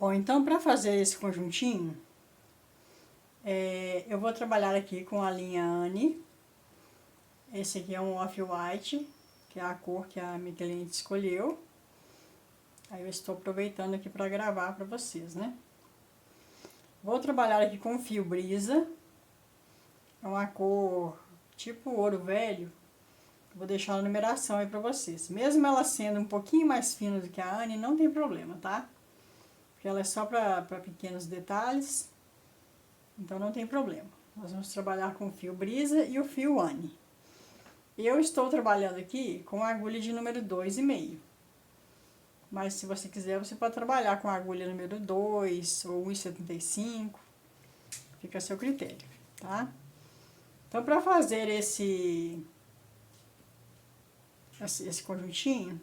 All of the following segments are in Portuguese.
Bom, então para fazer esse conjuntinho, eu vou trabalhar aqui com a linha Anne. Esse aqui é um Off-White, que é a cor que a minha cliente escolheu. Aí eu estou aproveitando aqui para gravar para vocês, né? Vou trabalhar aqui com fio brisa. É uma cor tipo ouro velho. Vou deixar a numeração aí para vocês. Mesmo ela sendo um pouquinho mais fina do que a Anne, não tem problema, tá? Porque ela é só para pequenos detalhes. Então não tem problema. Nós vamos trabalhar com o fio brisa e o fio Anne. Eu estou trabalhando aqui com a agulha de número 2,5. Mas se você quiser, você pode trabalhar com a agulha número 2 ou 1,75. Fica a seu critério, tá? Então, para fazer esse conjuntinho,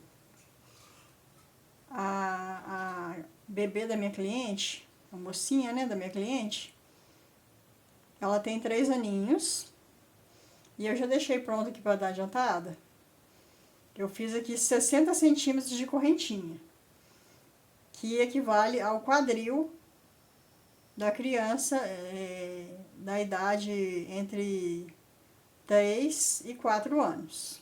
a bebê da minha cliente, a mocinha, né, da minha cliente, ela tem 3 aninhos. E eu já deixei pronto aqui para dar adiantada. Eu fiz aqui 60 centímetros de correntinha, que equivale ao quadril da criança da idade entre 3 e 4 anos.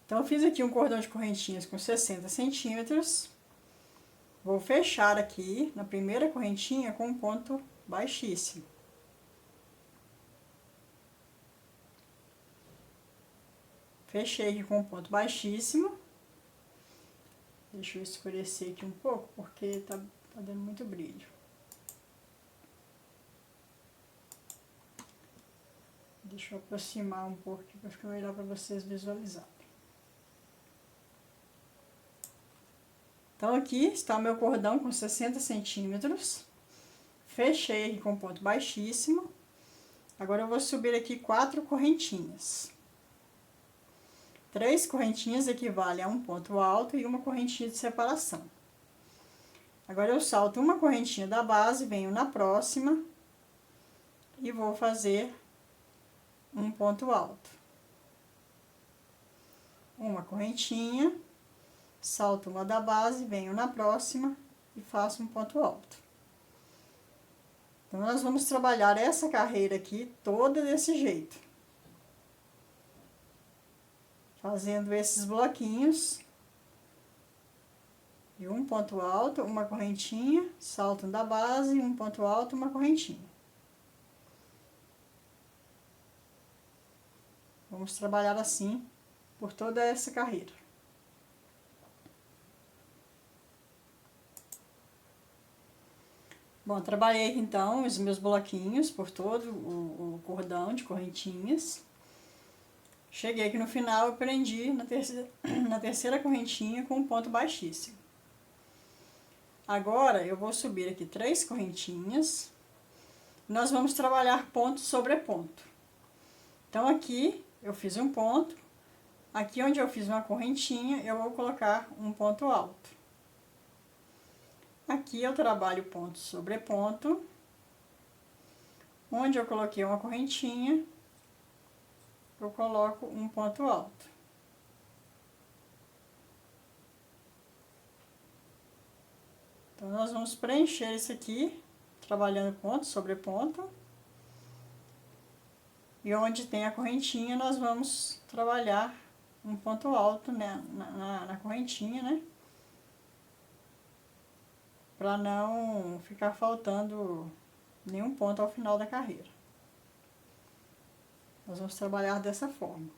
Então, eu fiz aqui um cordão de correntinhas com 60 centímetros. Vou fechar aqui na primeira correntinha com um ponto baixíssimo. Fechei aqui com um ponto baixíssimo. Deixa eu escurecer aqui um pouco, porque tá dando muito brilho. Deixa eu aproximar um pouco aqui para ficar melhor para vocês visualizarem. Então, aqui está o meu cordão com 60 centímetros. Fechei aqui com ponto baixíssimo. Agora, eu vou subir aqui 4 correntinhas. 3 correntinhas equivalem a um ponto alto e uma correntinha de separação. Agora, eu salto uma correntinha da base, venho na próxima e vou fazer um ponto alto. Uma correntinha, salto uma da base, venho na próxima e faço um ponto alto. Então, nós vamos trabalhar essa carreira aqui toda desse jeito. Fazendo esses bloquinhos. E um ponto alto, uma correntinha, salto da base, um ponto alto, uma correntinha. Vamos trabalhar assim por toda essa carreira. Bom, trabalhei então os meus bloquinhos por todo o cordão de correntinhas. Cheguei aqui no final, eu prendi na terceira correntinha com um ponto baixíssimo. Agora, eu vou subir aqui 3 correntinhas. Nós vamos trabalhar ponto sobre ponto. Então, aqui eu fiz um ponto. Aqui onde eu fiz uma correntinha, eu vou colocar um ponto alto. Aqui eu trabalho ponto sobre ponto. Onde eu coloquei uma correntinha, eu coloco um ponto alto. Então, nós vamos preencher isso aqui, trabalhando ponto sobre ponto. E onde tem a correntinha, nós vamos trabalhar um ponto alto, né, na correntinha, né? Para não ficar faltando nenhum ponto ao final da carreira. Nós vamos trabalhar dessa forma.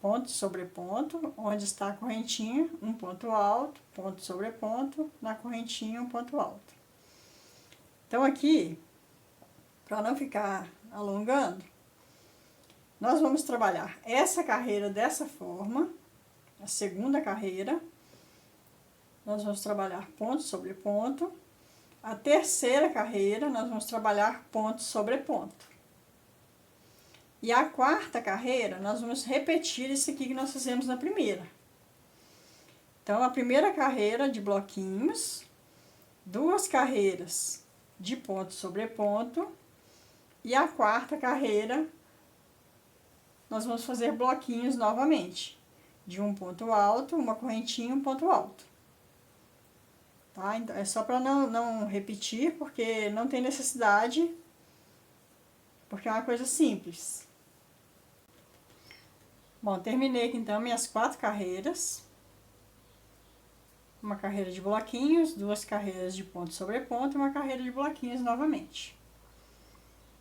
Ponto sobre ponto, onde está a correntinha, um ponto alto, ponto sobre ponto, na correntinha um ponto alto. Então, aqui, para não ficar alongando, nós vamos trabalhar essa carreira dessa forma, a segunda carreira. Nós vamos trabalhar ponto sobre ponto. A terceira carreira, nós vamos trabalhar ponto sobre ponto. E a quarta carreira, nós vamos repetir isso aqui que nós fizemos na primeira. Então, a primeira carreira de bloquinhos, 2 carreiras de ponto sobre ponto, e a quarta carreira, nós vamos fazer bloquinhos novamente, de um ponto alto, uma correntinha e um ponto alto. tá? Então, é só para não repetir, porque não tem necessidade, porque é uma coisa simples. Bom, terminei aqui então minhas 4 carreiras. Uma carreira de bloquinhos, 2 carreiras de ponto sobre ponto e uma carreira de bloquinhos novamente.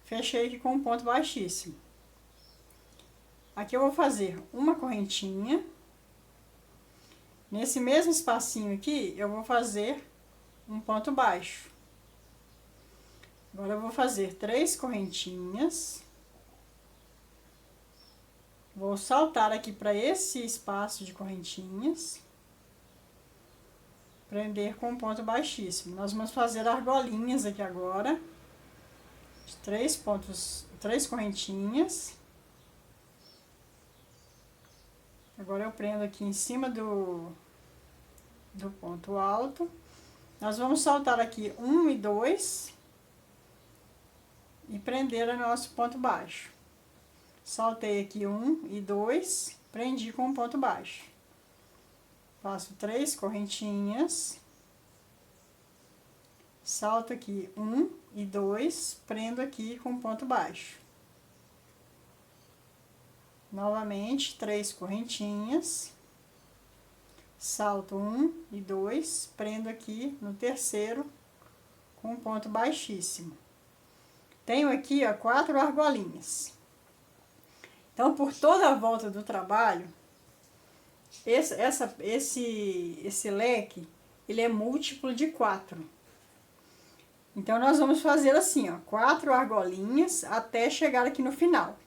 Fechei aqui com um ponto baixíssimo. Aqui eu vou fazer uma correntinha. Nesse mesmo espacinho aqui, eu vou fazer um ponto baixo. Agora eu vou fazer 3 correntinhas. Vou saltar aqui para esse espaço de correntinhas. Prender com um ponto baixíssimo. Nós vamos fazer argolinhas aqui agora. De 3 correntinhas. Agora eu prendo aqui em cima do ponto alto. Nós vamos saltar aqui 1 e 2 e prender o nosso ponto baixo. Saltei aqui 1 e 2, prendi com um ponto baixo. Faço 3 correntinhas. Salto aqui 1 e 2, prendo aqui com ponto baixo. Novamente, 3 correntinhas. Salto 1 e 2, prendo aqui no terceiro com um ponto baixíssimo. Tenho aqui, ó, 4 argolinhas. Então, por toda a volta do trabalho, esse leque, ele é múltiplo de 4. Então, nós vamos fazer assim, ó, 4 argolinhas até chegar aqui no final.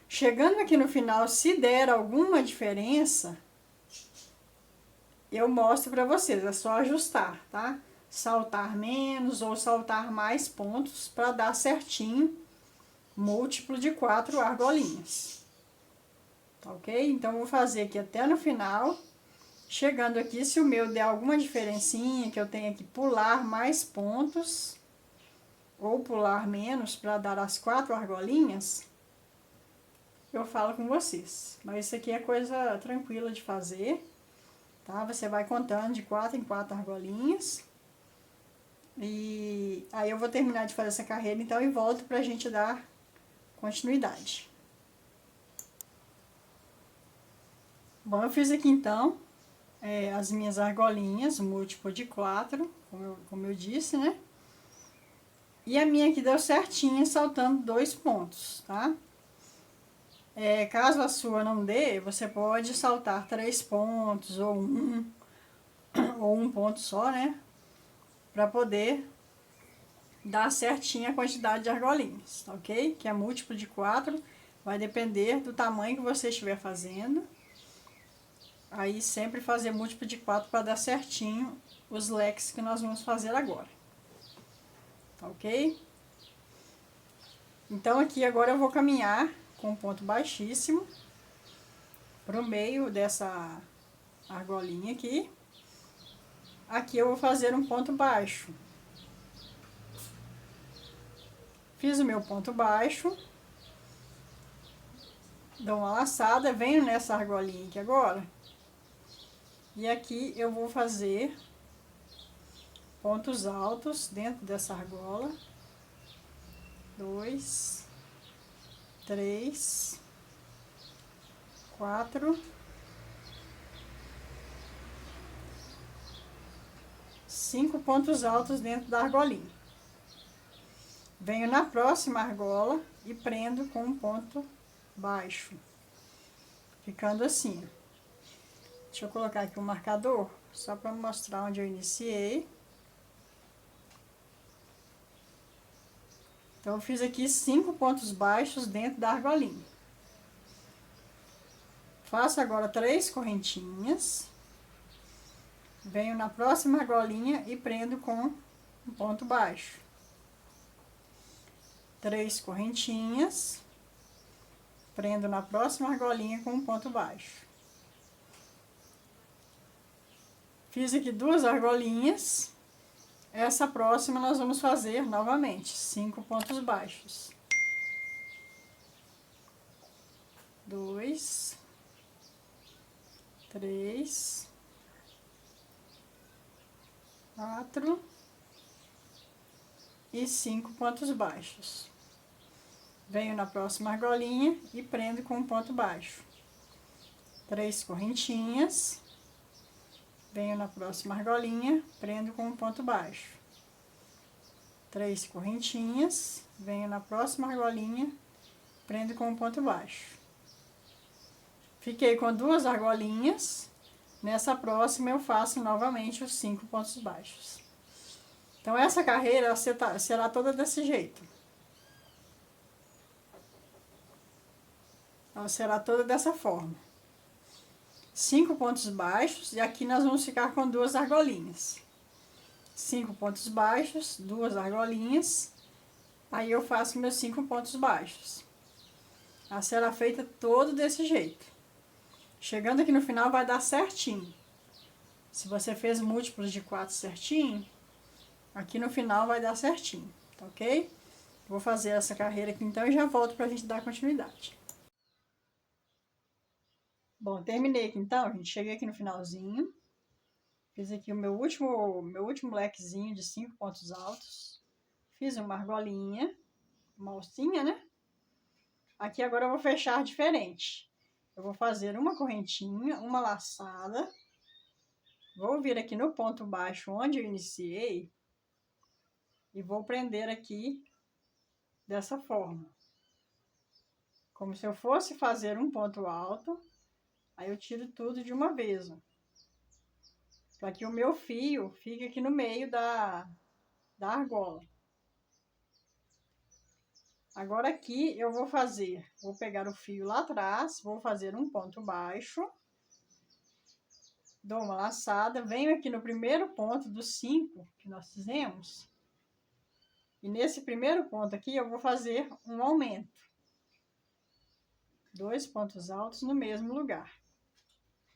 Chegando aqui no final, se der alguma diferença, eu mostro para vocês, é só ajustar, tá? Saltar menos ou saltar mais pontos para dar certinho múltiplo de 4 argolinhas. Tá ok? Então, vou fazer aqui até no final. Chegando aqui, se o meu der alguma diferencinha, que eu tenha que pular mais pontos, ou pular menos para dar as 4 argolinhas, eu falo com vocês. Mas isso aqui é coisa tranquila de fazer, tá? Você vai contando de 4 em 4 argolinhas. E aí eu vou terminar de fazer essa carreira, então, e volto pra gente dar continuidade. Bom, eu fiz aqui, então, as minhas argolinhas, múltiplo de 4, como eu disse, né? E a minha aqui deu certinha, saltando 2 pontos, tá? Caso a sua não dê, você pode saltar 3 pontos ou um ponto só, né? Para poder dar certinho a quantidade de argolinhas, tá ok? Que é múltiplo de 4, vai depender do tamanho que você estiver fazendo. Aí sempre fazer múltiplo de 4 para dar certinho os leques que nós vamos fazer agora, tá ok? Então aqui agora eu vou caminhar com um ponto baixíssimo pro meio dessa argolinha aqui. Aqui eu vou fazer um ponto baixo. Fiz o meu ponto baixo. Dou uma laçada, venho nessa argolinha aqui agora. E aqui eu vou fazer pontos altos dentro dessa argola. 2, 3, 4, 5 pontos altos dentro da argolinha. Venho na próxima argola e prendo com um ponto baixo, ficando assim. Deixa eu colocar aqui um marcador, só para mostrar onde eu iniciei. Então, eu fiz aqui 5 pontos baixos dentro da argolinha. Faço agora 3 correntinhas. Venho na próxima argolinha e prendo com um ponto baixo. 3 correntinhas. Prendo na próxima argolinha com um ponto baixo. Fiz aqui 2 argolinhas. Essa próxima nós vamos fazer novamente 5 pontos baixos. 2, 3, 4 e 5 pontos baixos. Venho na próxima argolinha e prendo com um ponto baixo. 3 correntinhas. Venho na próxima argolinha, prendo com um ponto baixo. 3 correntinhas. Venho na próxima argolinha, prendo com um ponto baixo. Fiquei com 2 argolinhas. Nessa próxima eu faço novamente os 5 pontos baixos. Então essa carreira será toda desse jeito. Ela será toda dessa forma. 5 pontos baixos e aqui nós vamos ficar com 2 argolinhas. 5 pontos baixos, 2 argolinhas. Aí eu faço meus 5 pontos baixos. Ela será feita todo desse jeito. Chegando aqui no final vai dar certinho. Se você fez múltiplos de 4 certinho, aqui no final vai dar certinho, tá ok? Vou fazer essa carreira aqui então e já volto pra gente dar continuidade. Bom, terminei aqui então, gente. Cheguei aqui no finalzinho. Fiz aqui o meu último lequezinho de 5 pontos altos. Fiz uma argolinha, uma alcinha, né? Aqui agora eu vou fechar diferente. Eu vou fazer uma correntinha, uma laçada. Vou vir aqui no ponto baixo onde eu iniciei. E vou prender aqui dessa forma. Como se eu fosse fazer um ponto alto. Aí eu tiro tudo de uma vez, ó. Para que o meu fio fique aqui no meio da argola. Agora aqui eu vou pegar o fio lá atrás, vou fazer um ponto baixo. Dou uma laçada, venho aqui no primeiro ponto dos 5 que nós fizemos. E nesse primeiro ponto aqui eu vou fazer um aumento. 2 pontos altos no mesmo lugar.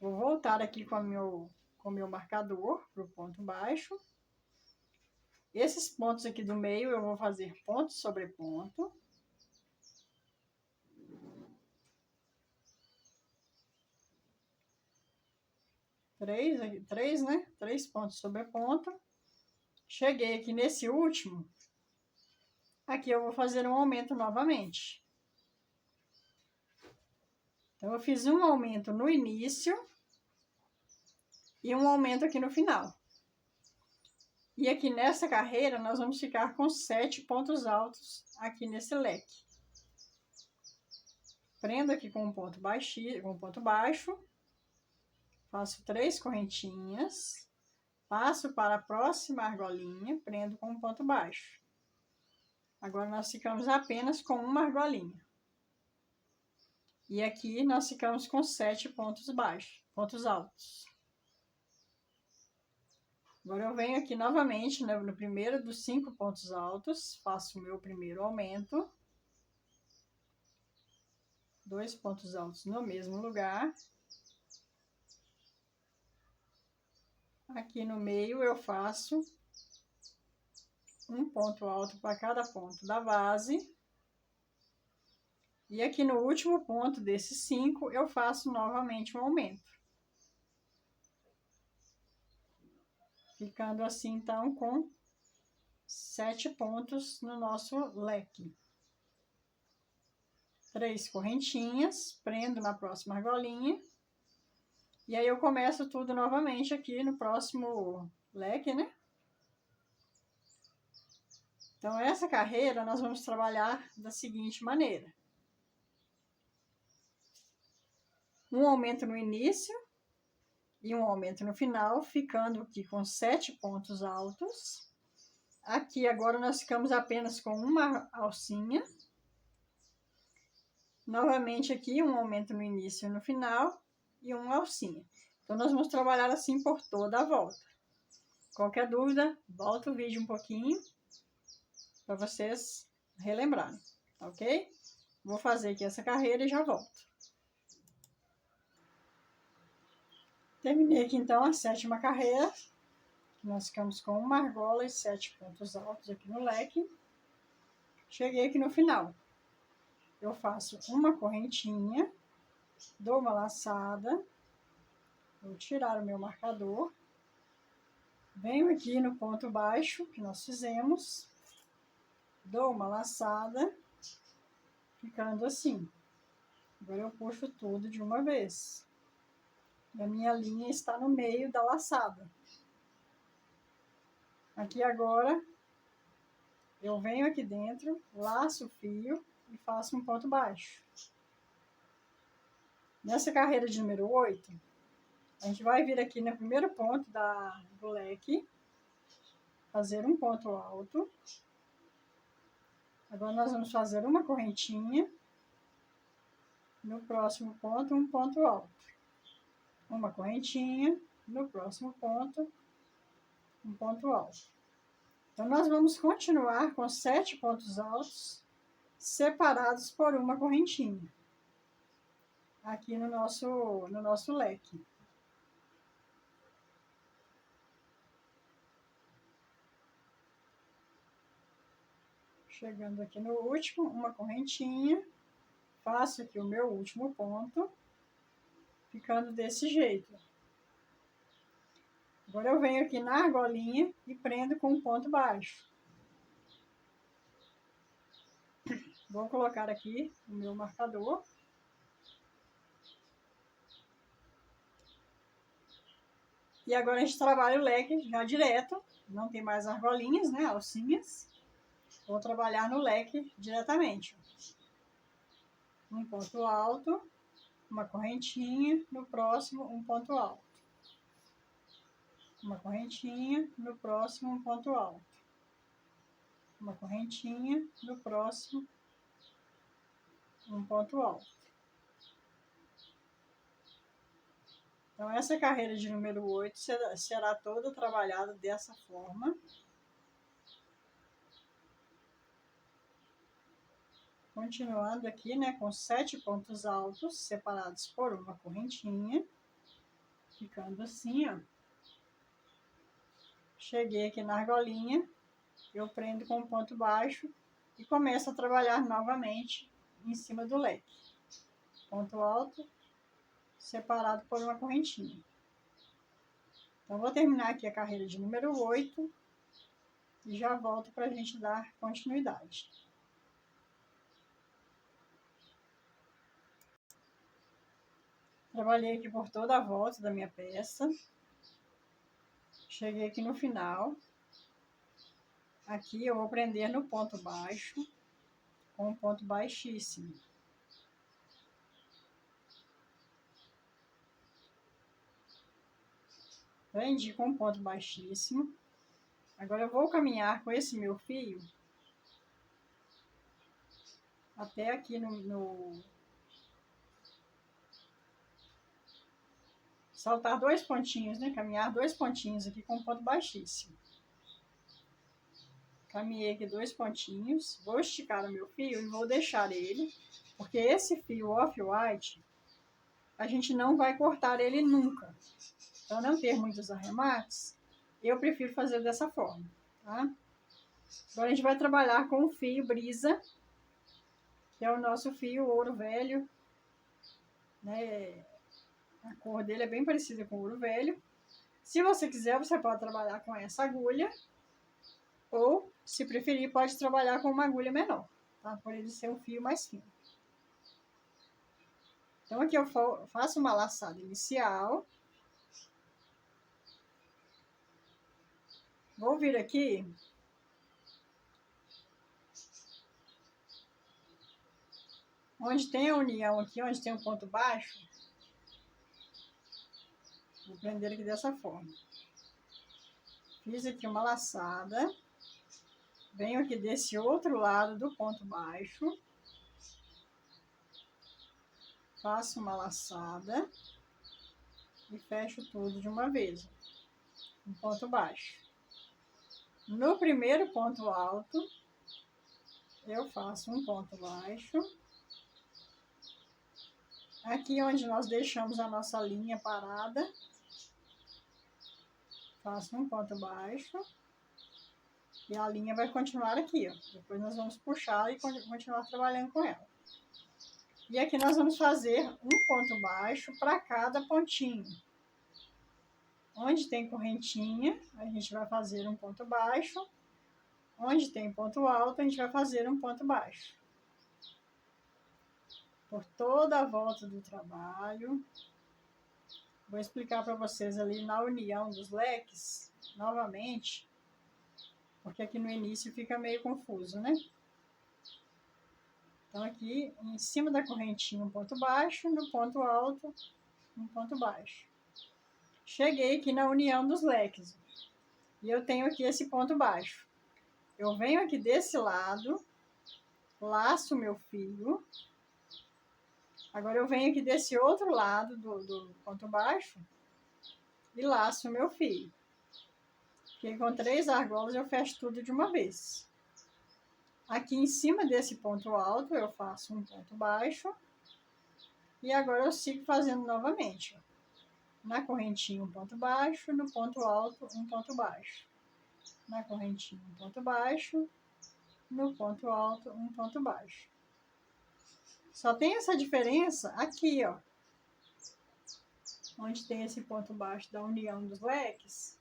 Vou voltar aqui com o meu marcador para o ponto baixo. Esses pontos aqui do meio eu vou fazer ponto sobre ponto. Três, né? 3 pontos sobre ponto. Cheguei aqui nesse último. Aqui eu vou fazer um aumento novamente. Então, eu fiz um aumento no início e um aumento aqui no final. E aqui nessa carreira, nós vamos ficar com 7 pontos altos aqui nesse leque. Prendo aqui com um ponto baixo. Faço 3 correntinhas. Passo para a próxima argolinha, prendo com um ponto baixo. Agora, nós ficamos apenas com uma argolinha. E aqui nós ficamos com 7 pontos altos. Agora eu venho aqui novamente, né, no primeiro dos 5 pontos altos, faço o meu primeiro aumento. 2 pontos altos no mesmo lugar. Aqui no meio eu faço um ponto alto para cada ponto da base. E aqui no último ponto desses 5, eu faço novamente um aumento. Ficando assim, então, com 7 pontos no nosso leque. 3 correntinhas, prendo na próxima argolinha. E aí eu começo tudo novamente aqui no próximo leque, né? Então, essa carreira nós vamos trabalhar da seguinte maneira. Um aumento no início e um aumento no final, ficando aqui com 7 pontos altos. Aqui agora nós ficamos apenas com uma alcinha. Novamente aqui um aumento no início e no final e uma alcinha. Então nós vamos trabalhar assim por toda a volta. Qualquer dúvida, volta o vídeo um pouquinho para vocês relembrarem, ok? Vou fazer aqui essa carreira e já volto. Terminei aqui então a 7ª carreira. Nós ficamos com uma argola e 7 pontos altos aqui no leque. Cheguei aqui no final. Eu faço uma correntinha, dou uma laçada, vou tirar o meu marcador. Venho aqui no ponto baixo que nós fizemos, dou uma laçada, ficando assim. Agora eu puxo tudo de uma vez. E a minha linha está no meio da laçada. Aqui agora, eu venho aqui dentro, laço o fio e faço um ponto baixo. Nessa carreira de número 8, a gente vai vir aqui no primeiro ponto do leque, fazer um ponto alto. Agora nós vamos fazer uma correntinha. No próximo ponto, um ponto alto. Uma correntinha. No próximo ponto, um ponto alto. Então, nós vamos continuar com 7 pontos altos, separados por uma correntinha. Aqui no nosso leque. Chegando aqui no último, uma correntinha. Faço aqui o meu último ponto, ficando desse jeito. Agora eu venho aqui na argolinha e prendo com um ponto baixo. Vou colocar aqui o meu marcador. E agora a gente trabalha o leque já direto, não tem mais argolinhas, né, alcinhas. Vou trabalhar no leque diretamente. Um ponto alto, uma correntinha, no próximo um ponto alto. Uma correntinha, no próximo um ponto alto. Uma correntinha, no próximo um ponto alto. Então, essa carreira de número 8 será toda trabalhada dessa forma. Continuando aqui, né, com 7 pontos altos, separados por uma correntinha. Ficando assim, ó. Cheguei aqui na argolinha, eu prendo com um ponto baixo e começo a trabalhar novamente em cima do leque. Ponto alto, separado por uma correntinha. Então, vou terminar aqui a carreira de número 8 e já volto para a gente dar continuidade. Trabalhei aqui por toda a volta da minha peça. Cheguei aqui no final. Aqui eu vou prender no ponto baixo com um ponto baixíssimo. Prendi com um ponto baixíssimo. Agora eu vou caminhar com esse meu fio até aqui saltar 2 pontinhos, né? Caminhar 2 pontinhos aqui com um ponto baixíssimo. Caminhei aqui 2 pontinhos, vou esticar o meu fio e vou deixar ele, porque esse fio off-white, a gente não vai cortar ele nunca. Para não ter muitos arremates, eu prefiro fazer dessa forma, tá? Agora a gente vai trabalhar com o fio brisa, que é o nosso fio ouro velho, né? A cor dele é bem parecida com o ouro velho. Se você quiser, você pode trabalhar com essa agulha, ou, se preferir, pode trabalhar com uma agulha menor, tá? Por ele ser um fio mais fino. Então, aqui eu faço uma laçada inicial. Vou vir aqui onde tem a união aqui, onde tem um ponto baixo. Vou prender aqui dessa forma. Fiz aqui uma laçada. Venho aqui desse outro lado do ponto baixo. Faço uma laçada. E fecho tudo de uma vez. Um ponto baixo. No primeiro ponto alto, eu faço um ponto baixo. Aqui onde nós deixamos a nossa linha parada, faço um ponto baixo. E a linha vai continuar aqui, ó. Depois nós vamos puxar e continuar trabalhando com ela. E aqui nós vamos fazer um ponto baixo para cada pontinho. Onde tem correntinha, a gente vai fazer um ponto baixo. Onde tem ponto alto, a gente vai fazer um ponto baixo. Por toda a volta do trabalho. Vou explicar para vocês ali na união dos leques, novamente, porque aqui no início fica meio confuso, né? Então aqui em cima da correntinha um ponto baixo, no ponto alto um ponto baixo. Cheguei aqui na união dos leques e eu tenho aqui esse ponto baixo. Eu venho aqui desse lado, laço meu fio. Agora eu venho aqui desse outro lado do ponto baixo e laço meu fio. Porque com 3 argolas eu fecho tudo de uma vez. Aqui em cima desse ponto alto eu faço um ponto baixo. E agora eu sigo fazendo novamente. Na correntinha um ponto baixo, no ponto alto um ponto baixo. Na correntinha um ponto baixo, no ponto alto um ponto baixo. Só tem essa diferença aqui, ó. Onde tem esse ponto baixo da união dos leques,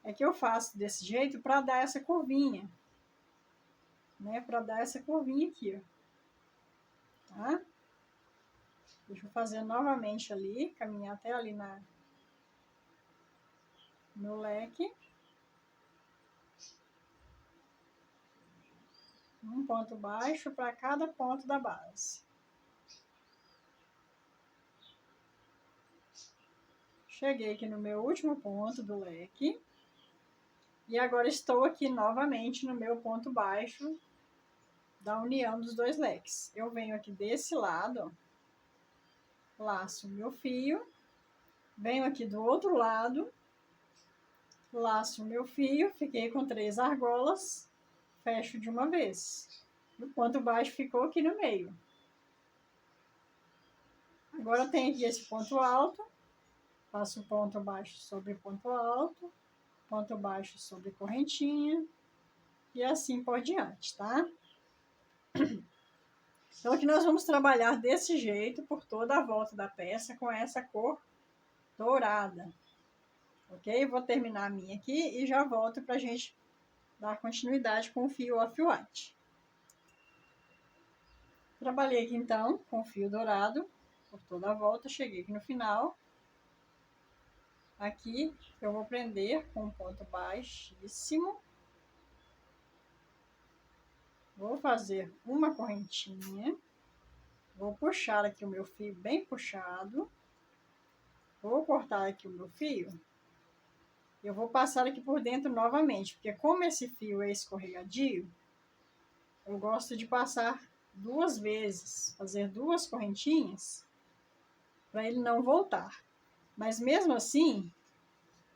é que eu faço desse jeito para dar essa curvinha. Né? Para dar essa curvinha aqui, ó. Tá? Deixa eu fazer novamente ali, caminhar até ali no leque. Um ponto baixo para cada ponto da base. Cheguei aqui no meu último ponto do leque. E agora estou aqui novamente no meu ponto baixo da união dos dois leques. Eu venho aqui desse lado, ó, laço meu fio. Venho aqui do outro lado, laço meu fio, fiquei com 3 argolas, fecho de uma vez. O ponto baixo ficou aqui no meio. Agora tem aqui esse ponto alto, faço ponto baixo sobre ponto alto, ponto baixo sobre correntinha e assim por diante, tá? Então aqui nós vamos trabalhar desse jeito por toda a volta da peça com essa cor dourada, ok? Vou terminar a minha aqui e já volto pra gente dar continuidade com o fio off-white. Trabalhei aqui então com o fio dourado por toda a volta, cheguei aqui no final. Aqui eu vou prender com um ponto baixíssimo. Vou fazer uma correntinha. Vou puxar aqui o meu fio bem puxado. Vou cortar aqui o meu fio. Eu vou passar aqui por dentro novamente, porque como esse fio é escorregadio, eu gosto de passar 2 vezes, fazer 2 correntinhas, para ele não voltar. Mas mesmo assim,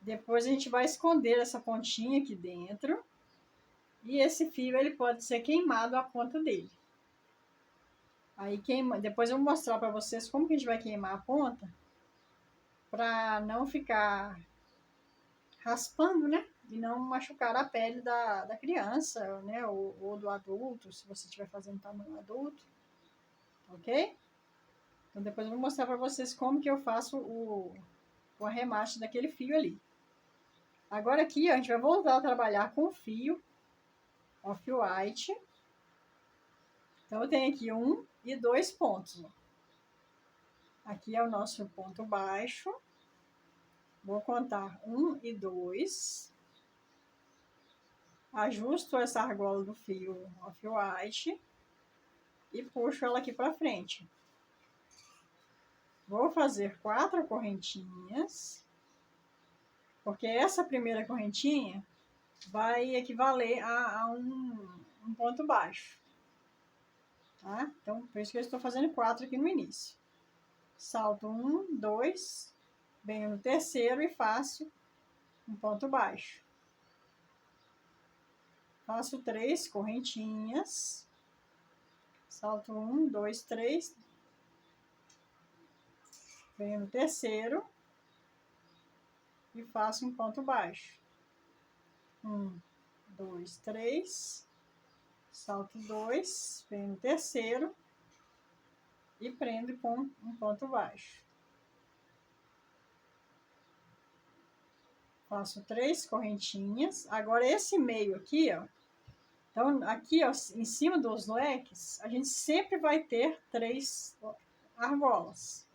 depois a gente vai esconder essa pontinha aqui dentro, e esse fio ele pode ser queimado a ponta dele. Aí depois eu vou mostrar para vocês como que a gente vai queimar a ponta, para não ficar raspando, né? E não machucar a pele da criança, né? Ou do adulto, se você estiver fazendo tamanho adulto, ok? Então depois eu vou mostrar para vocês como que eu faço o arremate daquele fio ali. Agora aqui, ó, a gente vai voltar a trabalhar com o fio off-white. Então eu tenho aqui 1 e 2 pontos, ó. Aqui é o nosso ponto baixo. Vou contar 1 e 2. Ajusto essa argola do fio off-white e puxo ela aqui para frente. Vou fazer 4 correntinhas, porque essa primeira correntinha vai equivaler a um ponto baixo, tá? Então, por isso que eu estou fazendo 4 aqui no início. Salto 1, 2, venho no terceiro e faço um ponto baixo. Faço 3 correntinhas. Salto 1, 2, 3. Venho no terceiro e faço um ponto baixo. 1, 2, 3. Salto 2, venho no terceiro e prendo com um ponto baixo. Faço 3 correntinhas. Agora, esse meio aqui, ó. Então, aqui, ó, em cima dos leques, a gente sempre vai ter 3 argolas.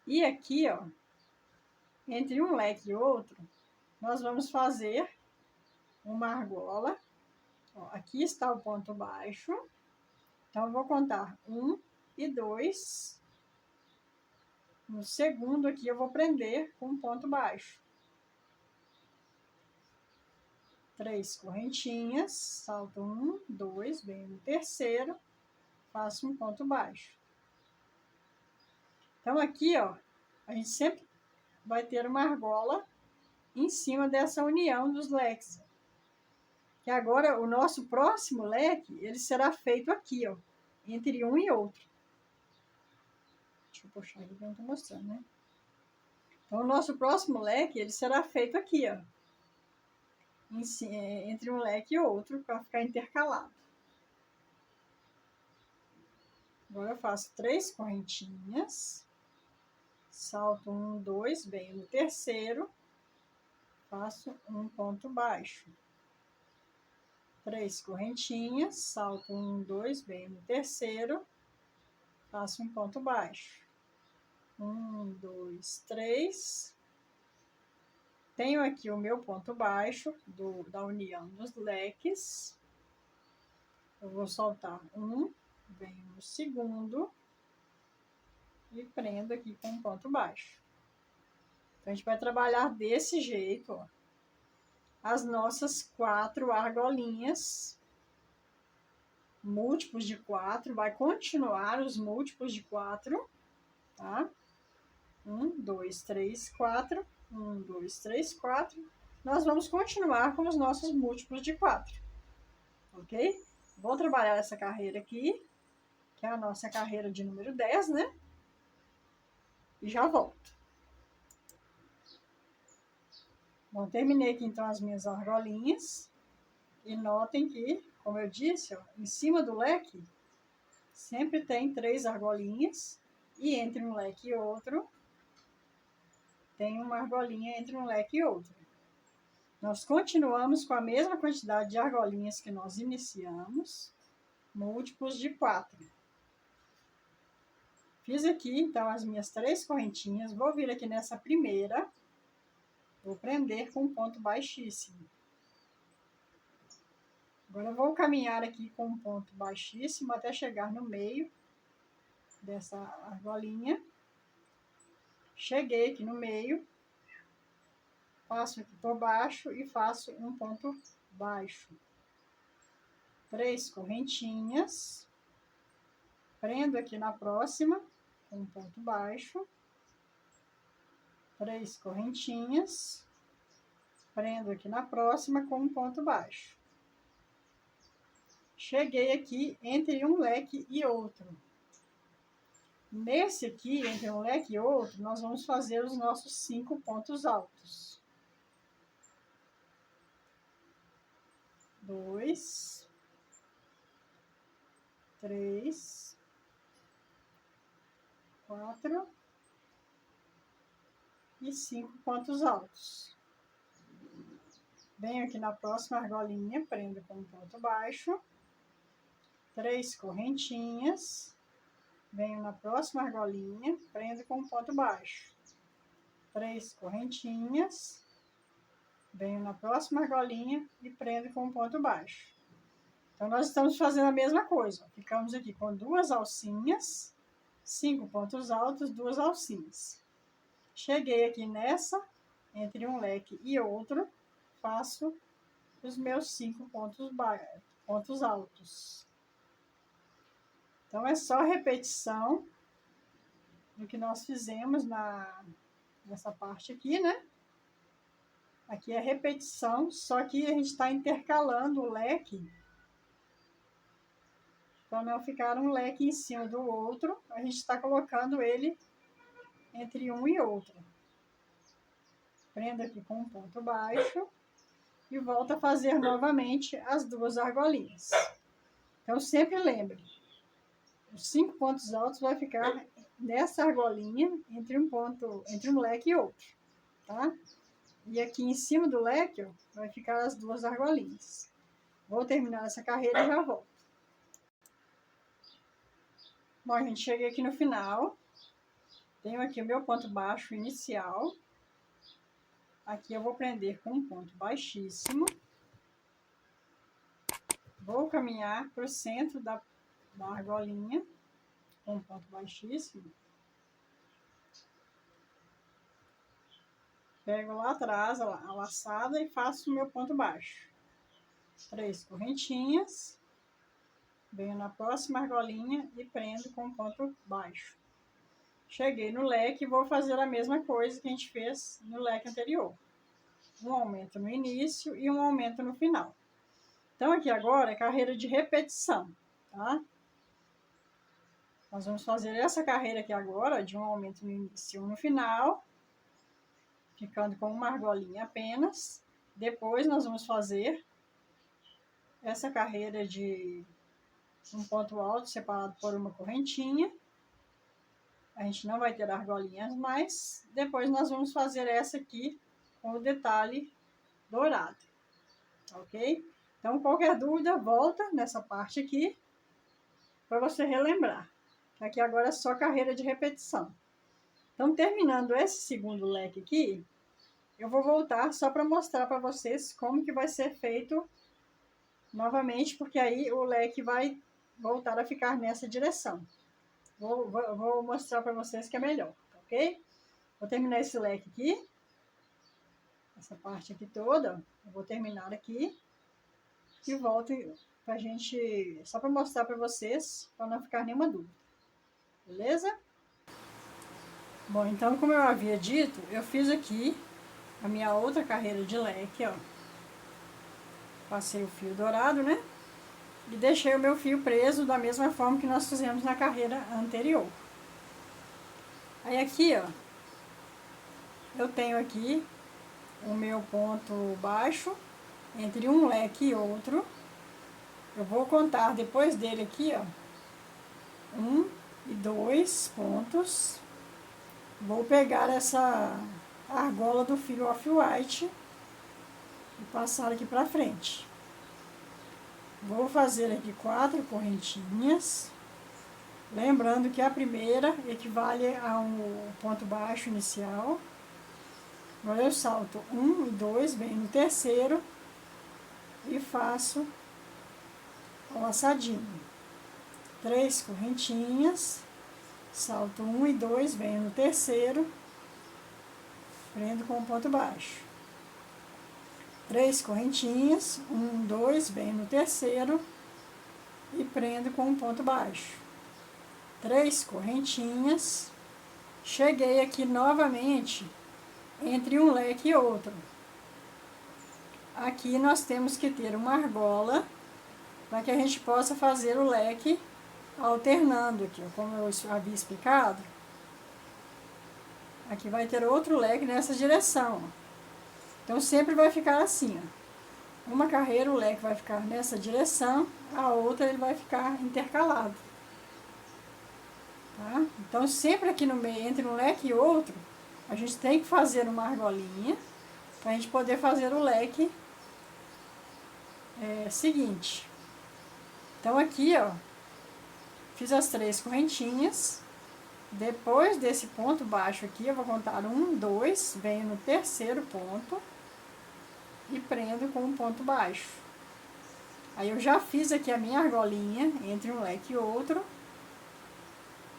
E aqui, ó, entre um leque e outro, nós vamos fazer uma argola. Ó, aqui está o ponto baixo. Então, eu vou contar 1 e 2. No segundo aqui, eu vou prender com um ponto baixo. 3 correntinhas, salto 1, 2, venho no terceiro, faço um ponto baixo. Então, aqui, ó, a gente sempre vai ter uma argola em cima dessa união dos leques. Que agora, o nosso próximo leque, ele será feito aqui, ó, entre um e outro. Deixa eu puxar aqui que eu não tô mostrando, né? Então, o nosso próximo leque, ele será feito aqui, ó, entre um leque e outro, para ficar intercalado. Agora eu faço 3 correntinhas, salto 1, 2, venho no terceiro, faço um ponto baixo. 3 correntinhas, salto 1, 2, venho no terceiro, faço um ponto baixo. 1, 2, 3. Tenho aqui o meu ponto baixo da união dos leques. Eu vou soltar 1, venho no segundo e prendo aqui com um ponto baixo. Então, a gente vai trabalhar desse jeito, ó, as nossas 4 argolinhas, múltiplos de 4, vai continuar os múltiplos de 4, tá? 1, 2, 3, 4, 1, 2, 3, 4. Nós vamos continuar com os nossos múltiplos de 4, ok? Vou trabalhar essa carreira aqui, que é a nossa carreira de número 10, né? E já volto. Bom, terminei aqui então as minhas argolinhas. E notem que, como eu disse, ó, em cima do leque, sempre tem 3 argolinhas. E entre um leque e outro, tem uma argolinha entre um leque e outro. Nós continuamos com a mesma quantidade de argolinhas que nós iniciamos, múltiplos de 4. Fiz aqui, então, as minhas 3 correntinhas. Vou vir aqui nessa primeira. Vou prender com um ponto baixíssimo. Agora, eu vou caminhar aqui com um ponto baixíssimo até chegar no meio dessa argolinha. Cheguei aqui no meio. Passo aqui por baixo e faço um ponto baixo. 3 correntinhas. Prendo aqui na próxima, com um ponto baixo. 3 correntinhas. Prendo aqui na próxima com um ponto baixo. Cheguei aqui entre um leque e outro. Nesse aqui, entre um leque e outro, nós vamos fazer os nossos 5 pontos altos. 2, 3, 4 e 5 pontos altos. Venho aqui na próxima argolinha, prendo com um ponto baixo. 3 correntinhas. Venho na próxima argolinha, prendo com um ponto baixo. 3 correntinhas. Venho na próxima argolinha e prendo com um ponto baixo. Então, nós estamos fazendo a mesma coisa. Ficamos aqui com 2 alcinhas, 5 pontos altos, 2 alcinhas. Cheguei aqui nessa, entre um leque e outro, faço os meus 5 pontos altos. Então, é só repetição do que nós fizemos nessa parte aqui, né? Aqui é repetição, só que a gente está intercalando o leque para não ficar um leque em cima do outro. A gente está colocando ele entre um e outro. Prendo aqui com um ponto baixo e volto a fazer novamente as 2 argolinhas. Então, sempre lembre, os 5 pontos altos vai ficar nessa argolinha entre um leque e outro, tá? E aqui em cima do leque, ó, vai ficar as duas argolinhas. Vou terminar essa carreira e já volto. Bom, gente, cheguei aqui no final. Tenho aqui o meu ponto baixo inicial. Aqui eu vou prender com um ponto baixíssimo. Vou caminhar para o centro da argolinha com um ponto baixíssimo. Pego lá atrás a laçada e faço o meu ponto baixo. 3 correntinhas. Venho na próxima argolinha e prendo com um ponto baixo. Cheguei no leque e vou fazer a mesma coisa que a gente fez no leque anterior. Um aumento no início e um aumento no final. Então, aqui agora é carreira de repetição, tá? Nós vamos fazer essa carreira aqui agora, de um aumento no início e um no final, ficando com uma argolinha apenas. Depois, nós vamos fazer essa carreira de um ponto alto separado por uma correntinha. A gente não vai ter argolinhas mais. Depois, nós vamos fazer essa aqui com o detalhe dourado, ok? Então, qualquer dúvida, volta nessa parte aqui para você relembrar. Aqui agora é só carreira de repetição. Então, terminando esse segundo leque aqui, eu vou voltar só para mostrar para vocês como que vai ser feito novamente, porque aí o leque vai voltar a ficar nessa direção. Vou mostrar para vocês que é melhor, ok? Vou terminar esse leque aqui, essa parte aqui toda, eu vou terminar aqui e volto pra gente, só para mostrar para vocês, para não ficar nenhuma dúvida, beleza? Bom, então, como eu havia dito, eu fiz aqui a minha outra carreira de leque, ó. Passei o fio dourado, né? E deixei o meu fio preso da mesma forma que nós fizemos na carreira anterior. Aí aqui, ó, eu tenho aqui o meu ponto baixo entre um leque e outro. Eu vou contar depois dele aqui, ó, 1 e 2 pontos. Vou pegar essa argola do fio off-white e passar aqui pra frente. Vou fazer aqui 4 correntinhas. Lembrando que a primeira equivale a um ponto baixo inicial. Agora eu salto 1 e 2, venho no terceiro e faço o laçadinho. 3 correntinhas, salto 1 e 2, venho no terceiro, prendo com ponto baixo. 3 correntinhas, 1, 2, venho no terceiro e prendo com um ponto baixo. 3 correntinhas, cheguei aqui novamente entre um leque e outro. Aqui nós temos que ter uma argola para que a gente possa fazer o leque alternando aqui, como eu havia explicado. Aqui vai ter outro leque nessa direção. Então sempre vai ficar assim, ó. Uma carreira o leque vai ficar nessa direção, a outra ele vai ficar intercalado. Tá? Então sempre aqui no meio, entre um leque e outro, a gente tem que fazer uma argolinha para a gente poder fazer o leque seguinte. Então aqui, ó, fiz as 3 correntinhas. Depois desse ponto baixo aqui, eu vou contar 1, 2, venho no terceiro ponto e prendo com um ponto baixo. Aí eu já fiz aqui a minha argolinha entre um leque e outro.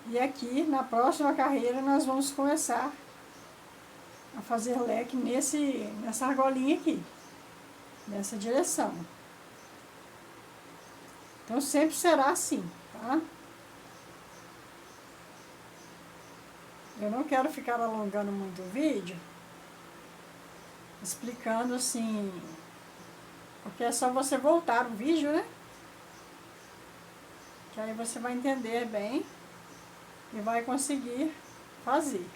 E aqui, na próxima carreira, nós vamos começar a fazer leque nessa argolinha aqui, nessa direção. Então, sempre será assim, tá? Eu não quero ficar alongando muito o vídeo, explicando assim, porque é só você voltar o vídeo, né? Que aí você vai entender bem e vai conseguir fazer.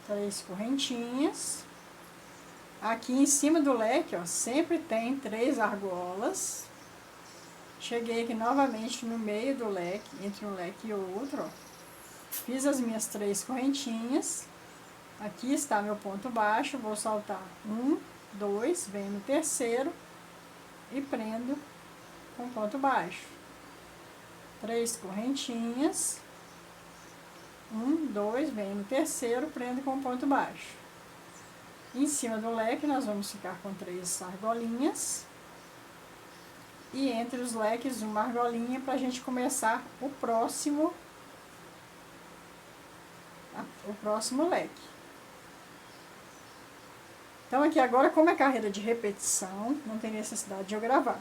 3 correntinhas. Aqui em cima do leque, ó, sempre tem 3 argolas. Cheguei aqui novamente no meio do leque, entre um leque e outro, ó. Fiz as minhas 3 correntinhas. Aqui está meu ponto baixo, vou saltar 1, 2, venho no terceiro e prendo com ponto baixo. 3 correntinhas. 1, 2, venho no terceiro, prendo com ponto baixo. Em cima do leque nós vamos ficar com 3 argolinhas. E entre os leques uma argolinha para a gente começar o próximo leque. Então aqui agora, como é carreira de repetição, não tem necessidade de eu gravar.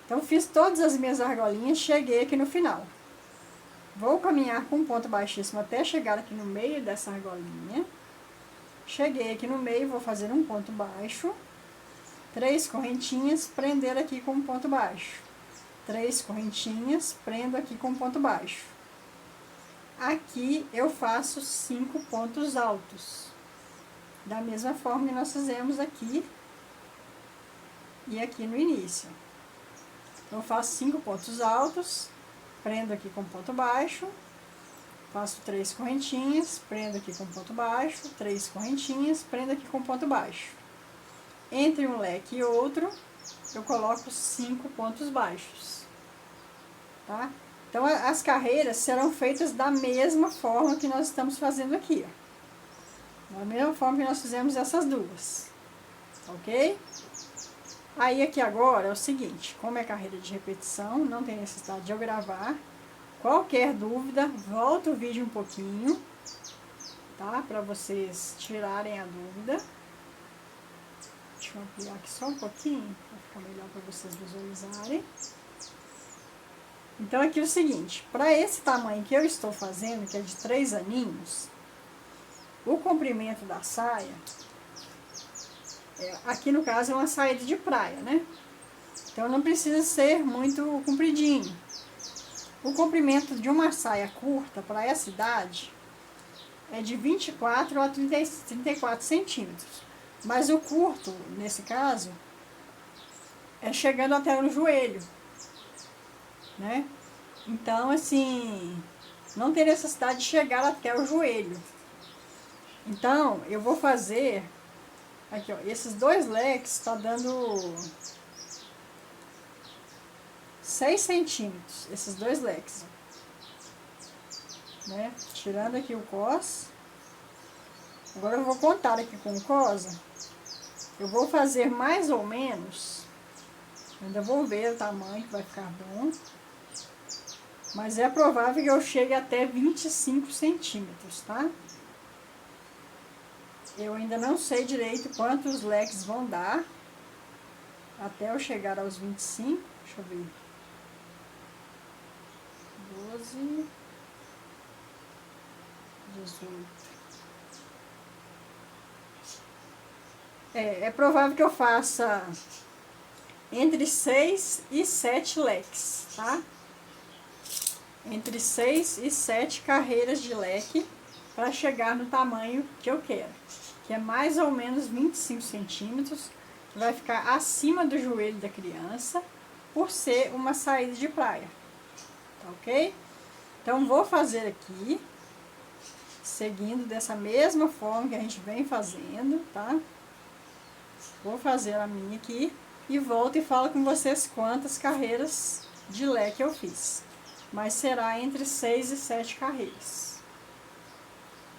Então fiz todas as minhas argolinhas, cheguei aqui no final. Vou caminhar com um ponto baixíssimo até chegar aqui no meio dessa argolinha. Cheguei aqui no meio, vou fazer um ponto baixo. 3 correntinhas, prender aqui com um ponto baixo. 3 correntinhas, prendo aqui com um ponto baixo. Aqui eu faço 5 pontos altos. Da mesma forma que nós fizemos aqui e aqui no início. Eu faço 5 pontos altos, prendo aqui com ponto baixo, faço 3 correntinhas, prendo aqui com ponto baixo, 3 correntinhas, prendo aqui com ponto baixo. Entre um leque e outro, eu coloco 5 pontos baixos, tá? Então, as carreiras serão feitas da mesma forma que nós estamos fazendo aqui, ó. Da mesma forma que nós fizemos essas duas, ok? Aí aqui agora é o seguinte, como é carreira de repetição, não tem necessidade de eu gravar. Qualquer dúvida, volta o vídeo um pouquinho, tá? Para vocês tirarem a dúvida. Deixa eu ampliar aqui só um pouquinho, para ficar melhor para vocês visualizarem. Então aqui é o seguinte, para esse tamanho que eu estou fazendo, que é de 3 aninhos, o comprimento da saia, aqui no caso é uma saída de praia, né? Então não precisa ser muito compridinho. O comprimento de uma saia curta para essa idade é de 24 a 34 centímetros. Mas o curto, nesse caso, é chegando até o joelho, né? Então, assim, não tem necessidade de chegar até o joelho. Então, eu vou fazer, aqui ó, esses 2 leques tá dando 6 centímetros, esses 2 leques, né? Tirando aqui o cos. Agora eu vou contar aqui com o cosa. Eu vou fazer mais ou menos, ainda vou ver o tamanho que vai ficar bom. Mas é provável que eu chegue até 25 centímetros, tá? Eu ainda não sei direito quantos leques vão dar até eu chegar aos 25. Deixa eu ver. 12, 18. É provável que eu faça entre 6 e 7 leques, tá? Entre 6 e 7 carreiras de leque para chegar no tamanho que eu quero, que é mais ou menos 25 centímetros, que vai ficar acima do joelho da criança, por ser uma saída de praia, tá ok? Então, vou fazer aqui, seguindo dessa mesma forma que a gente vem fazendo, tá? Vou fazer a minha aqui e volto e falo com vocês quantas carreiras de leque eu fiz. Mas será entre 6 e 7 carreiras.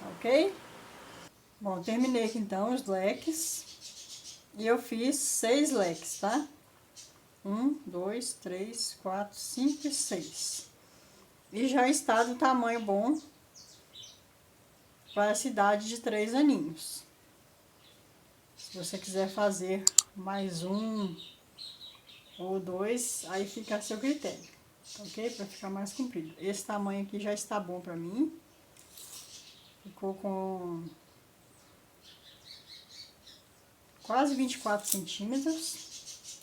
Tá ok? Bom, terminei aqui então os leques. E eu fiz 6 leques, tá? 1, 2, 3, 4, 5 e 6. E já está do tamanho bom para essa idade de 3 aninhos. Se você quiser fazer mais um ou 2, aí fica a seu critério. Ok? Para ficar mais comprido. Esse tamanho aqui já está bom para mim. Ficou com quase 24 centímetros.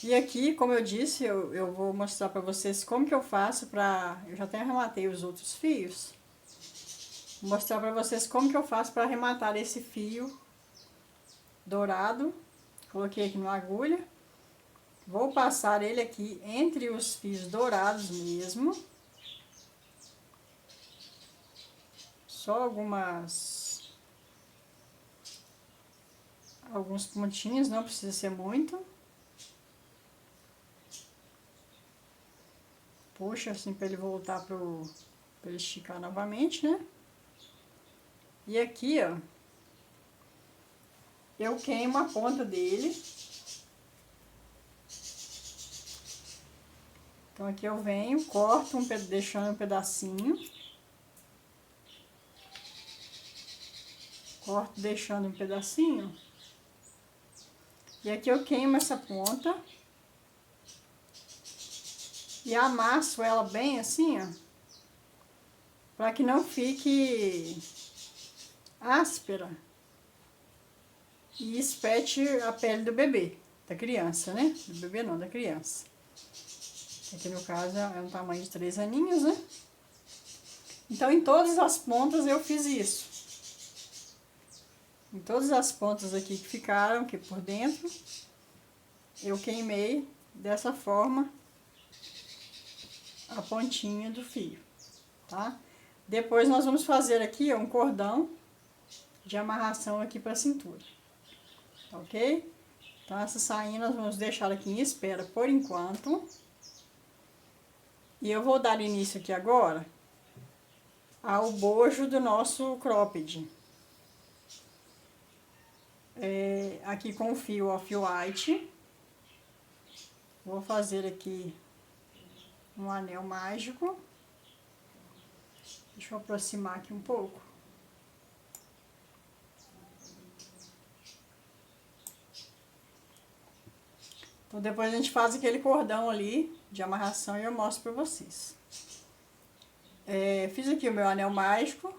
E aqui, como eu disse, eu vou mostrar para vocês como que eu faço para... Eu já até arrematei os outros fios. Vou mostrar para vocês como que eu faço para arrematar esse fio dourado. Coloquei aqui numa agulha. Vou passar ele aqui entre os fios dourados mesmo. só alguns pontinhos, não precisa ser muito. Puxa assim para ele voltar para ele esticar novamente, né? E aqui, ó, eu queimo a ponta dele. Então aqui eu venho, corto, deixando um pedacinho. Corto deixando um pedacinho. E aqui eu queimo essa ponta. E amasso ela bem assim, ó. Para que não fique áspera. E espete a pele do bebê, da criança, né? Do bebê não, da criança. Aqui no caso é um tamanho de 3 aninhos, né? Então em todas as pontas eu fiz isso. Em todas as pontas aqui que ficaram, aqui por dentro, eu queimei dessa forma a pontinha do fio, tá? Depois nós vamos fazer aqui ó, um cordão de amarração aqui para a cintura, ok? Então essa sainha nós vamos deixar aqui em espera por enquanto. E eu vou dar início aqui agora ao bojo do nosso cropped. Aqui com o fio off-white. Vou fazer aqui um anel mágico. Deixa eu aproximar aqui um pouco. Então depois a gente faz aquele cordão ali de amarração e eu mostro pra vocês. Fiz aqui o meu anel mágico.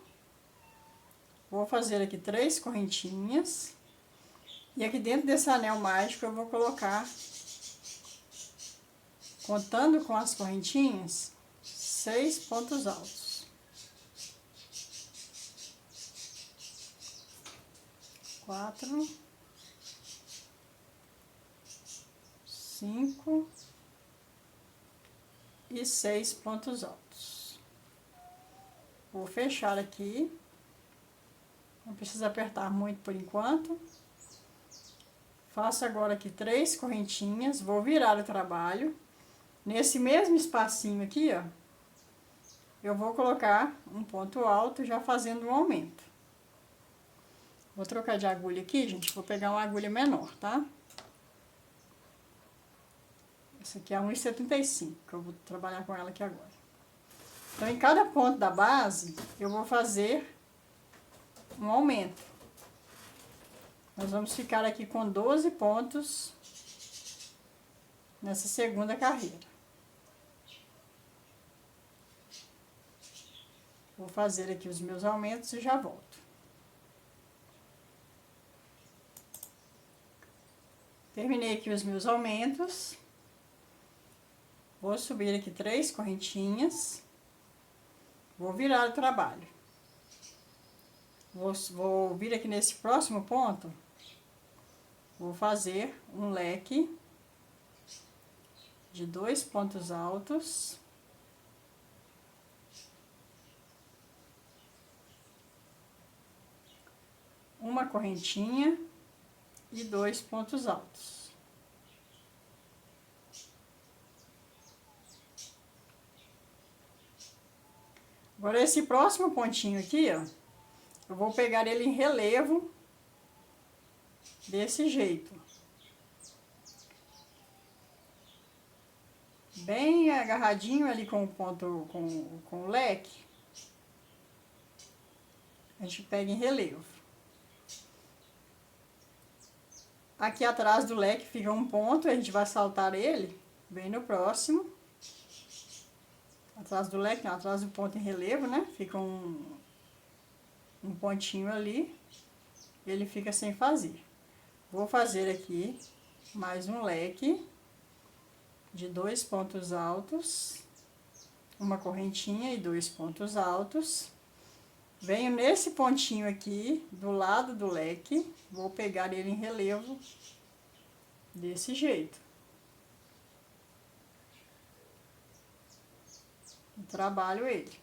Vou fazer aqui 3 correntinhas. E aqui dentro desse anel mágico eu vou colocar, contando com as correntinhas, 6 pontos altos. 4, 5 e 6 pontos altos. Vou fechar aqui. Não precisa apertar muito por enquanto. Faço agora aqui 3 correntinhas, vou virar o trabalho. Nesse mesmo espacinho aqui, ó, eu vou colocar um ponto alto já fazendo um aumento. Vou trocar de agulha aqui, gente, vou pegar uma agulha menor, tá? Essa aqui é 1,75, que eu vou trabalhar com ela aqui agora. Então, em cada ponto da base, eu vou fazer um aumento. Nós vamos ficar aqui com 12 pontos nessa segunda carreira. Vou fazer aqui os meus aumentos e já volto. Terminei aqui os meus aumentos. Vou subir aqui 3 correntinhas. Vou virar o trabalho. Vou vir aqui nesse próximo ponto. Vou fazer um leque de 2 pontos altos. Uma correntinha e 2 pontos altos. Agora esse próximo pontinho aqui, ó, eu vou pegar ele em relevo desse jeito. Bem agarradinho ali com o ponto, com o leque. A gente pega em relevo. Aqui atrás do leque fica um ponto, a gente vai saltar ele bem no próximo. Atrás do leque, não, atrás do ponto em relevo, né? Fica um pontinho ali, ele fica sem fazer. Vou fazer aqui mais um leque de 2 pontos altos, uma correntinha e 2 pontos altos. Venho nesse pontinho aqui, do lado do leque, vou pegar ele em relevo desse jeito. E trabalho ele.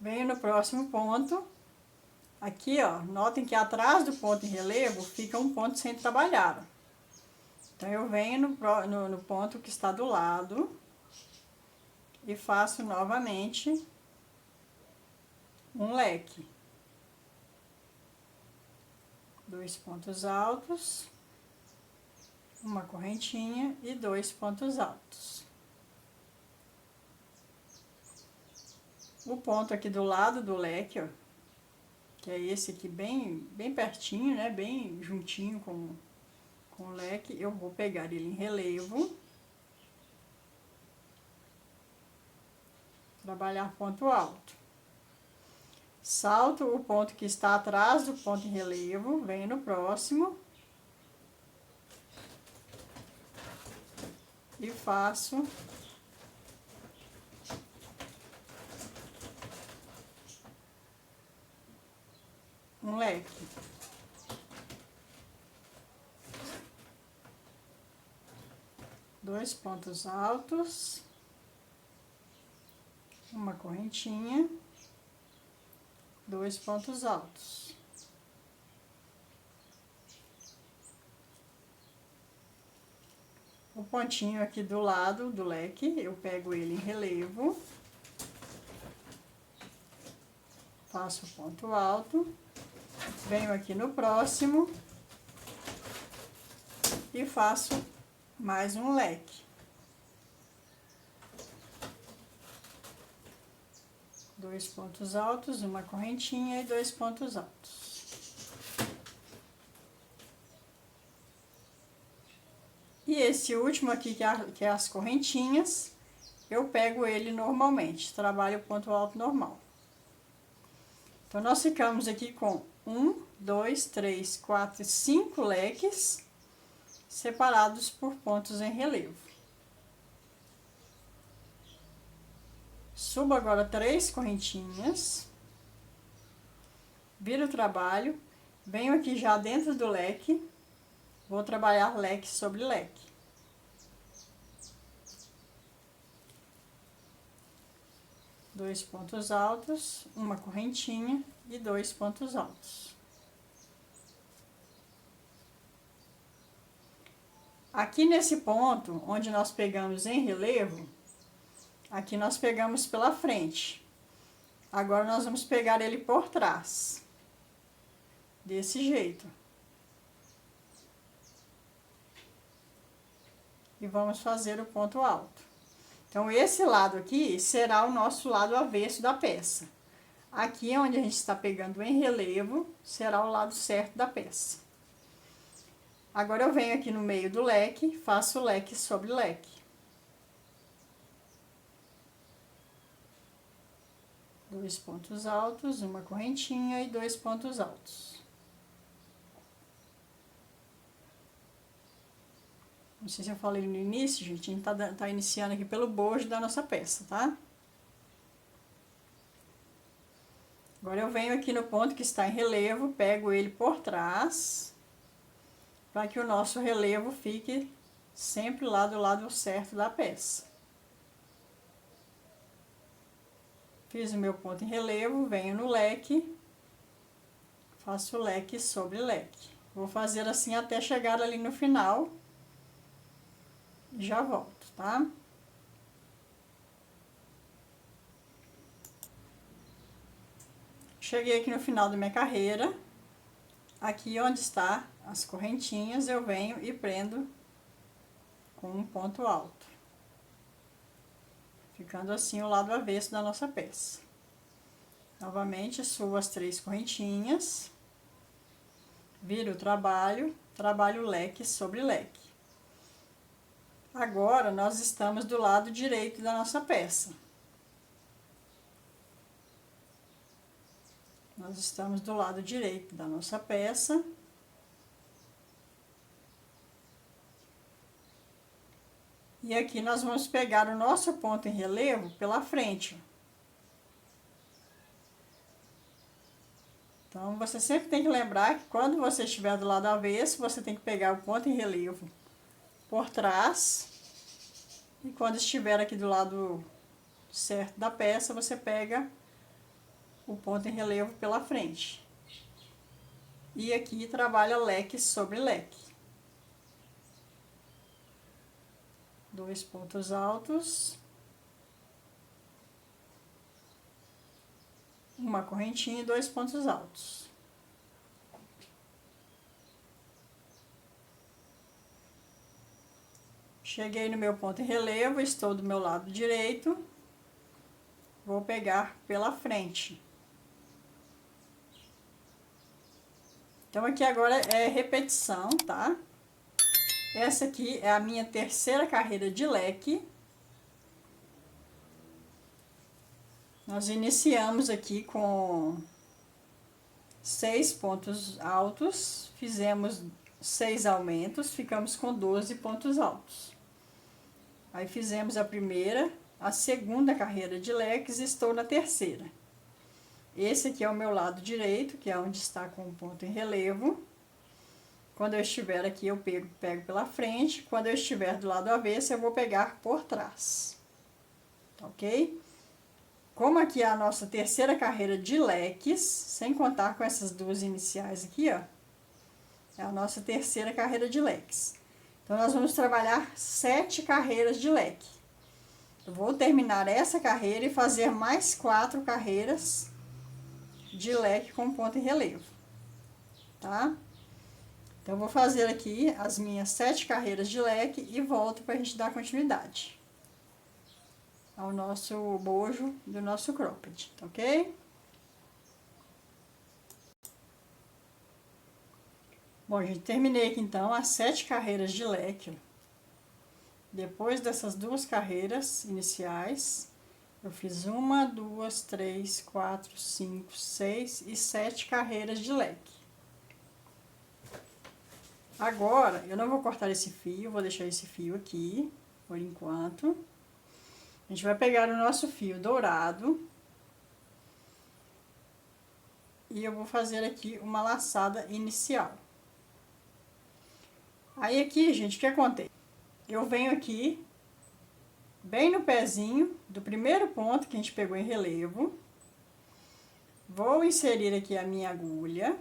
Venho no próximo ponto. Aqui, ó, notem que atrás do ponto em relevo fica um ponto sem trabalhar. Então, eu venho no ponto que está do lado e faço novamente um leque. 2 pontos altos, uma correntinha e 2 pontos altos. O ponto aqui do lado do leque, ó, que é esse aqui bem pertinho, né, bem juntinho com o leque, eu vou pegar ele em relevo, trabalhar ponto alto. Salto o ponto que está atrás do ponto em relevo, venho no próximo e faço um leque. Dois pontos altos, uma correntinha, 2 pontos altos. O pontinho aqui do lado do leque, eu pego ele em relevo, faço o ponto alto, venho aqui no próximo e faço mais um leque. 2 pontos altos, uma correntinha e 2 pontos altos. E esse último aqui, que é as correntinhas, eu pego ele normalmente, trabalho o ponto alto normal. Então, nós ficamos aqui com 1, 2, 3, 4 e 5 leques separados por pontos em relevo. Subo agora 3 correntinhas, viro o trabalho, venho aqui já dentro do leque, vou trabalhar leque sobre leque. Dois pontos altos, uma correntinha e 2 pontos altos. Aqui nesse ponto, onde nós pegamos em relevo, aqui nós pegamos pela frente. Agora, nós vamos pegar ele por trás. Desse jeito. E vamos fazer o ponto alto. Então, esse lado aqui será o nosso lado avesso da peça. Aqui, onde a gente está pegando em relevo, será o lado certo da peça. Agora, eu venho aqui no meio do leque, faço leque sobre leque. 2 pontos altos, uma correntinha e 2 pontos altos. Não sei se eu falei no início, gente, a gente tá iniciando aqui pelo bojo da nossa peça, tá? Agora, eu venho aqui no ponto que está em relevo, pego ele por trás, para que o nosso relevo fique sempre lá do lado certo da peça. Fiz o meu ponto em relevo, venho no leque, faço leque sobre leque. Vou fazer assim até chegar ali no final e já volto, tá? Cheguei aqui no final da minha carreira. Aqui onde está as correntinhas, eu venho e prendo com um ponto alto. Ficando assim o lado avesso da nossa peça. Novamente, subo as 3 correntinhas, viro o trabalho, trabalho leque sobre leque. Agora, nós estamos do lado direito da nossa peça. Nós estamos do lado direito da nossa peça. E aqui nós vamos pegar o nosso ponto em relevo pela frente. Então, você sempre tem que lembrar que quando você estiver do lado avesso, você tem que pegar o ponto em relevo por trás. E quando estiver aqui do lado certo da peça, você pega o ponto em relevo pela frente. E aqui trabalha leque sobre leque. 2 pontos altos. Uma correntinha e 2 pontos altos. Cheguei no meu ponto em relevo, estou do meu lado direito. Vou pegar pela frente. Então, aqui agora é repetição, tá? Essa aqui é a minha terceira carreira de leque. Nós iniciamos aqui com 6 pontos altos, fizemos 6 aumentos, ficamos com 12 pontos altos. Aí fizemos a primeira, a segunda carreira de leques, estou na terceira. Esse aqui é o meu lado direito, que é onde está com o ponto em relevo. Quando eu estiver aqui, eu pego pela frente. Quando eu estiver do lado avesso, eu vou pegar por trás. Ok? Como aqui é a nossa terceira carreira de leques, sem contar com essas duas iniciais aqui, ó. É a nossa terceira carreira de leques. Então, nós vamos trabalhar 7 carreiras de leque. Eu vou terminar essa carreira e fazer mais 4 carreiras de leque com ponto em relevo, tá? Então, eu vou fazer aqui as minhas 7 carreiras de leque e volto para a gente dar continuidade ao nosso bojo do nosso cropped, ok? Bom, gente, terminei aqui então as 7 carreiras de leque. Depois dessas 2 carreiras iniciais, eu fiz 1, 2, 3, 4, 5, 6 e 7 carreiras de leque. Agora, eu não vou cortar esse fio, vou deixar esse fio aqui, por enquanto. A gente vai pegar o nosso fio dourado. E eu vou fazer aqui uma laçada inicial. Aí aqui, gente, o que acontece? Eu venho aqui, bem no pezinho do primeiro ponto que a gente pegou em relevo. Vou inserir aqui a minha agulha.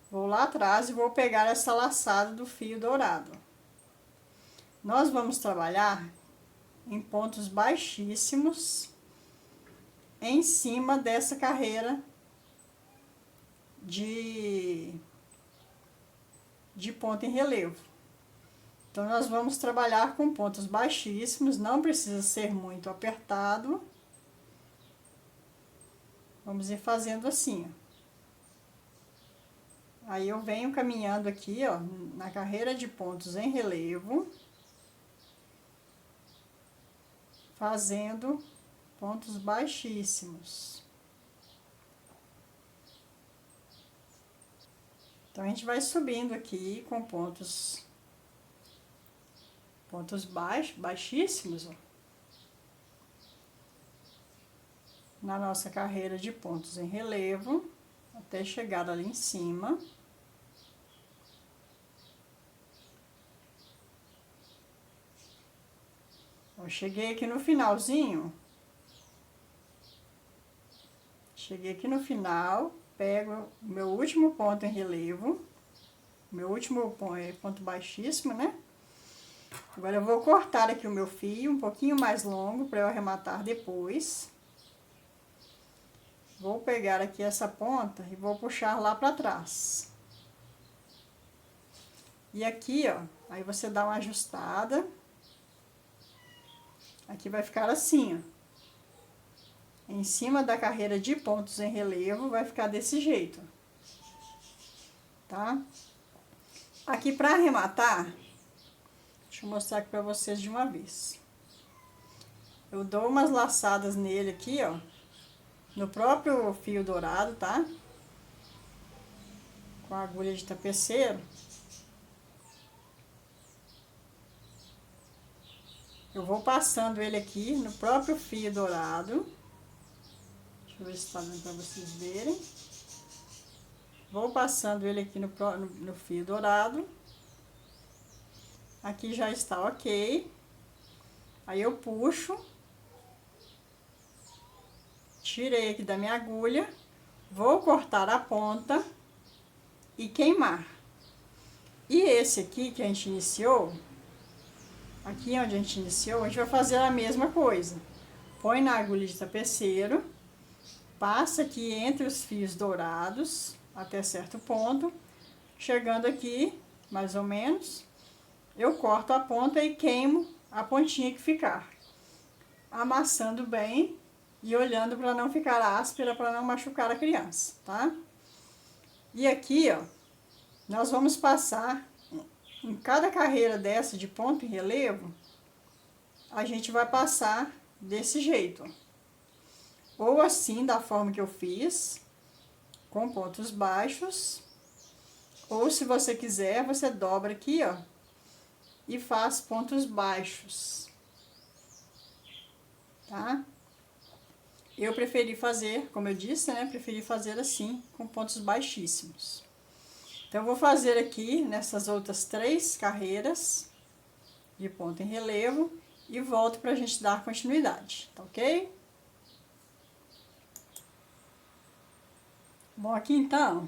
Vou lá atrás e vou pegar essa laçada do fio dourado. Nós vamos trabalhar em pontos baixíssimos em cima dessa carreira de ponto em relevo. Então, nós vamos trabalhar com pontos baixíssimos, não precisa ser muito apertado. Vamos ir fazendo assim, ó. Aí, eu venho caminhando aqui, ó, na carreira de pontos em relevo, fazendo pontos baixíssimos. Então, a gente vai subindo aqui com pontos baixíssimos, ó, na nossa carreira de pontos em relevo, até chegar ali em cima. Eu cheguei aqui no finalzinho. Cheguei aqui no final, pego o meu último ponto em relevo, meu último ponto baixíssimo, né? Agora, eu vou cortar aqui o meu fio um pouquinho mais longo para eu arrematar depois. Vou pegar aqui essa ponta e vou puxar lá para trás. E aqui, ó, aí você dá uma ajustada. Aqui vai ficar assim, ó. Em cima da carreira de pontos em relevo, vai ficar desse jeito, tá? Aqui para arrematar, deixa eu mostrar aqui para vocês de uma vez. Eu dou umas laçadas nele aqui, ó, no próprio fio dourado, tá? Com a agulha de tapeceiro. Eu vou passando ele aqui no próprio fio dourado. Deixa eu ver se tá dando pra vocês verem. Vou passando ele aqui no fio dourado. Aqui já está ok. Aí eu puxo. tirei aqui da minha agulha, vou cortar a ponta e queimar. E esse aqui que a gente iniciou, aqui onde a gente iniciou, a gente vai fazer a mesma coisa. Põe na agulha de tapeceiro, passa aqui entre os fios dourados até certo ponto, chegando aqui, mais ou menos, eu corto a ponta e queimo a pontinha que ficar, amassando bem e olhando para não ficar áspera, para não machucar a criança, tá? E aqui, ó, nós vamos passar em cada carreira dessa de ponto e relevo, a gente vai passar desse jeito, ou assim, da forma que eu fiz, com pontos baixos, ou se você quiser, você dobra aqui, ó, e faz pontos baixos, tá? Eu preferi fazer, como eu disse, né, preferi fazer assim, com pontos baixíssimos. Então, eu vou fazer aqui, nessas outras 3 carreiras de ponto em relevo, e volto pra gente dar continuidade, tá ok? Bom, aqui então,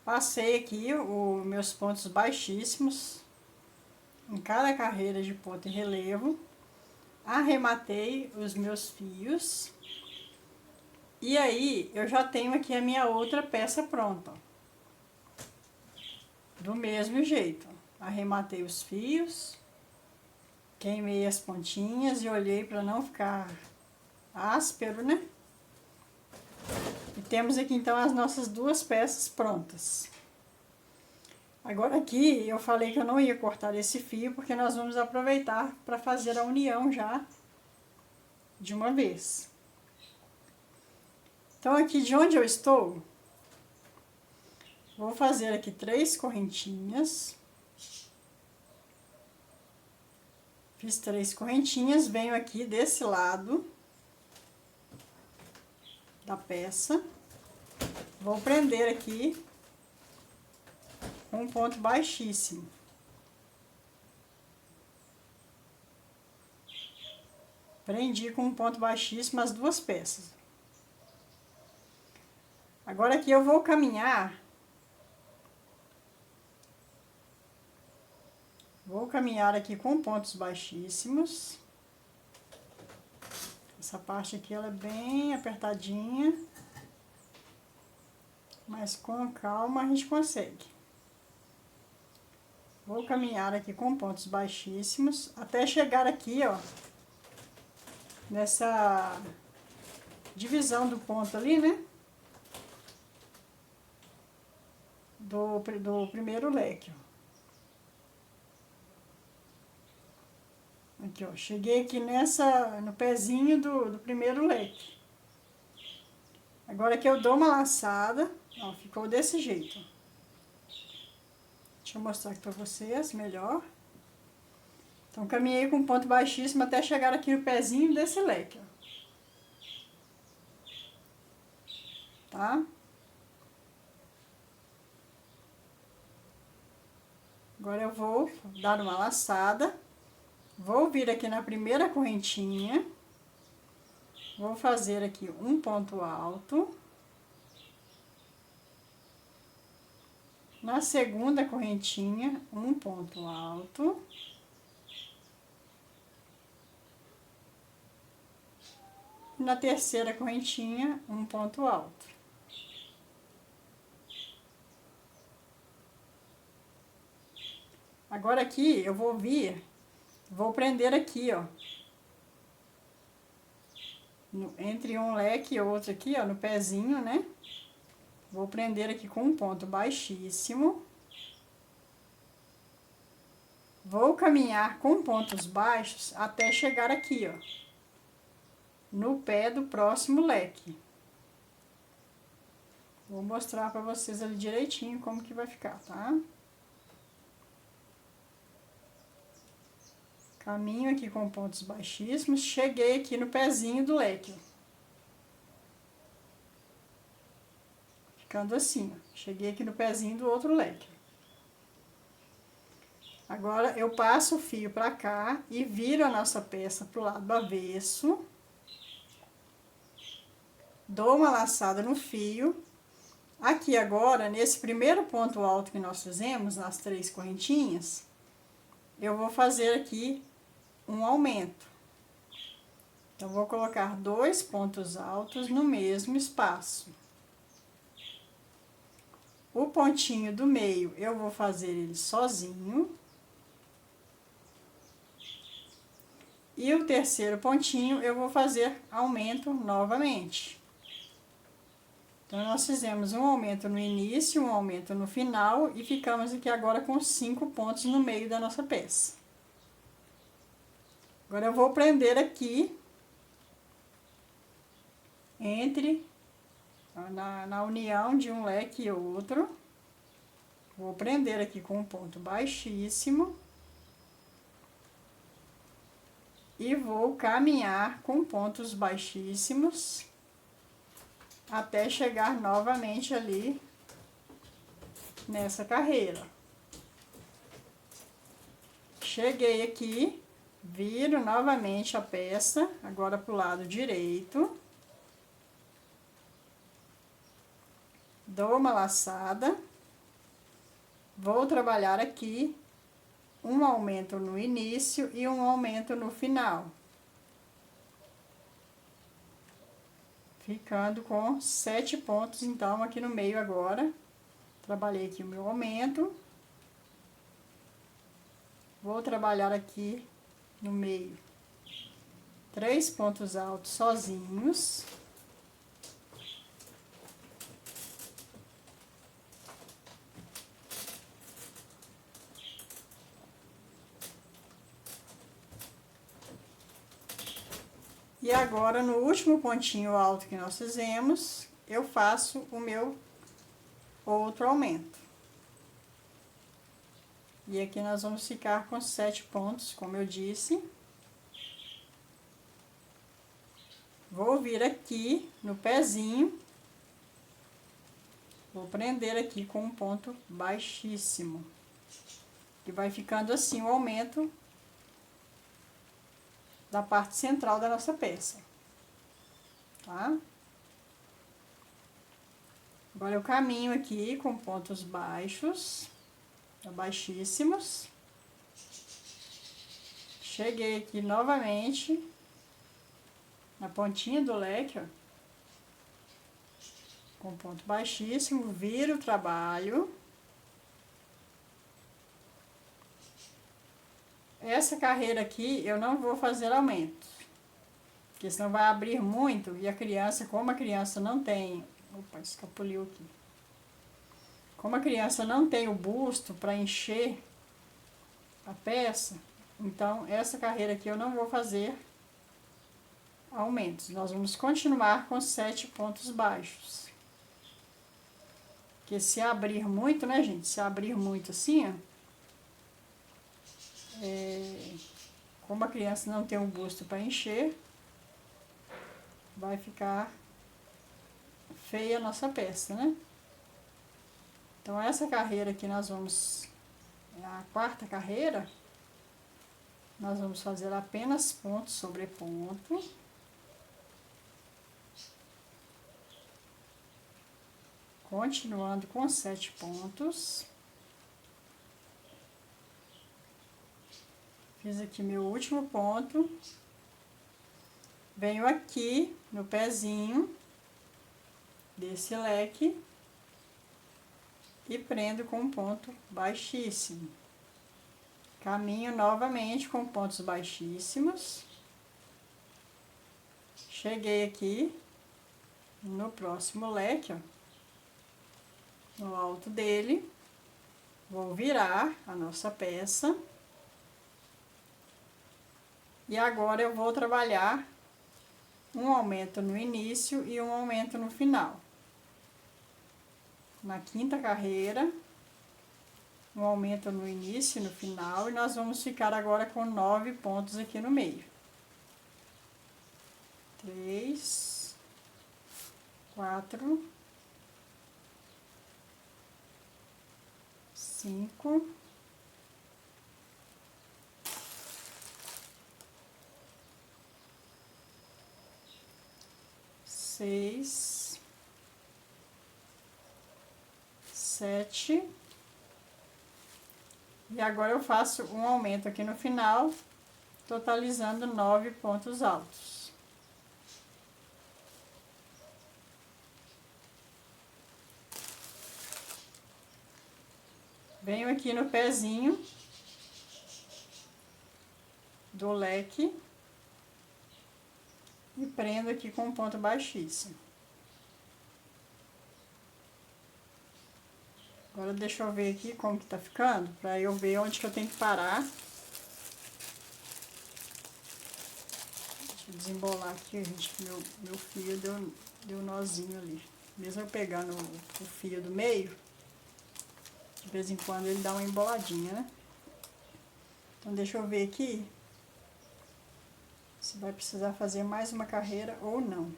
passei aqui os meus pontos baixíssimos em cada carreira de ponto em relevo, arrematei os meus fios, e aí eu já tenho aqui a minha outra peça pronta. Do mesmo jeito, arrematei os fios, queimei as pontinhas e olhei para não ficar áspero, né? E temos aqui então as nossas 2 peças prontas. Agora aqui eu falei que eu não ia cortar esse fio, porque nós vamos aproveitar para fazer a união já de uma vez. Então aqui de onde eu estou, vou fazer aqui 3 correntinhas. Fiz 3 correntinhas, venho aqui desse lado da peça, vou prender aqui com um ponto baixíssimo. Prendi com um ponto baixíssimo as 2 peças. Agora aqui eu vou caminhar. Vou caminhar aqui com pontos baixíssimos. Essa parte aqui ela é bem apertadinha, mas com calma a gente consegue. Vou caminhar aqui com pontos baixíssimos até chegar aqui, ó, nessa divisão do ponto ali, né? Do primeiro leque, ó. Aqui, ó, cheguei aqui no pezinho do primeiro leque. Agora que eu dou uma laçada, ó, ficou desse jeito. Deixa eu mostrar aqui pra vocês melhor. Então, caminhei com ponto baixíssimo até chegar aqui no pezinho desse leque, ó. Tá? Agora eu vou dar uma laçada. Vou vir aqui na primeira correntinha, vou fazer aqui um ponto alto. Na segunda correntinha, um ponto alto. Na terceira correntinha, um ponto alto. Agora aqui eu vou vir, vou prender aqui, ó, entre um leque e outro aqui, ó, no pezinho, né? Vou prender aqui com um ponto baixíssimo. Vou caminhar com pontos baixos até chegar aqui, ó, no pé do próximo leque. Vou mostrar pra vocês ali direitinho como que vai ficar, tá? Caminho aqui com pontos baixíssimos, cheguei aqui no pezinho do leque. Ficando assim, ó. Cheguei aqui no pezinho do outro leque. Agora, eu passo o fio pra cá e viro a nossa peça pro lado avesso. dou uma laçada no fio. Aqui agora, nesse primeiro ponto alto que nós fizemos, nas 3 correntinhas, eu vou fazer aqui um aumento. Então, vou colocar 2 pontos altos no mesmo espaço. O pontinho do meio, eu vou fazer ele sozinho. E o terceiro pontinho, eu vou fazer aumento novamente. Então, nós fizemos um aumento no início, um aumento no final e ficamos aqui agora com 5 pontos no meio da nossa peça. Agora, eu vou prender aqui, na união de um leque e outro. Vou prender aqui com um ponto baixíssimo. E vou caminhar com pontos baixíssimos até chegar novamente ali nessa carreira. Cheguei aqui, viro novamente a peça, agora pro lado direito. Dou uma laçada. Vou trabalhar aqui um aumento no início e um aumento no final. Ficando com 7 pontos, então, aqui no meio agora. Trabalhei aqui o meu aumento. Vou trabalhar aqui no meio 3 pontos altos sozinhos. E agora, no último pontinho alto que nós fizemos, eu faço o meu outro aumento. E aqui nós vamos ficar com 7 pontos, como eu disse. Vou vir aqui no pezinho. Vou prender aqui com um ponto baixíssimo. E vai ficando assim o aumento da parte central da nossa peça, tá? Agora eu caminho aqui com pontos baixos, baixíssimos. Cheguei aqui novamente na pontinha do leque, ó, com ponto baixíssimo, viro o trabalho. Essa carreira aqui eu não vou fazer aumento, porque senão vai abrir muito e a criança, como a criança não tem... Opa, escapuliu aqui. Como a criança não tem o busto para encher a peça, então essa carreira aqui eu não vou fazer aumentos. Nós vamos continuar com 7 pontos baixos. Porque se abrir muito, né, gente? Se abrir muito assim, ó, como a criança não tem um busto para encher, vai ficar feia a nossa peça, né? Então, essa carreira aqui nós vamos, a quarta carreira, nós vamos fazer apenas ponto sobre ponto. Continuando com 7 pontos. Fiz aqui meu último ponto. Venho aqui no pezinho desse leque e prendo com um ponto baixíssimo. Caminho novamente com pontos baixíssimos. Cheguei aqui no próximo leque, ó, no alto dele. Vou virar a nossa peça. E agora eu vou trabalhar um aumento no início e um aumento no final. Na quinta carreira, um aumento no início e no final, e nós vamos ficar agora com 9 pontos aqui no meio. 3, 4, 5, 6, 6, 7. E agora eu faço um aumento aqui no final, totalizando 9 pontos altos. Venho aqui no pezinho do leque e prendo aqui com um ponto baixíssimo. Agora deixa eu ver aqui como que tá ficando, pra eu ver onde que eu tenho que parar. Deixa eu desembolar aqui, gente, que meu fio deu nozinho ali. Mesmo eu pegando o fio do meio, de vez em quando ele dá uma emboladinha, né? Então deixa eu ver aqui se vai precisar fazer mais uma carreira ou não.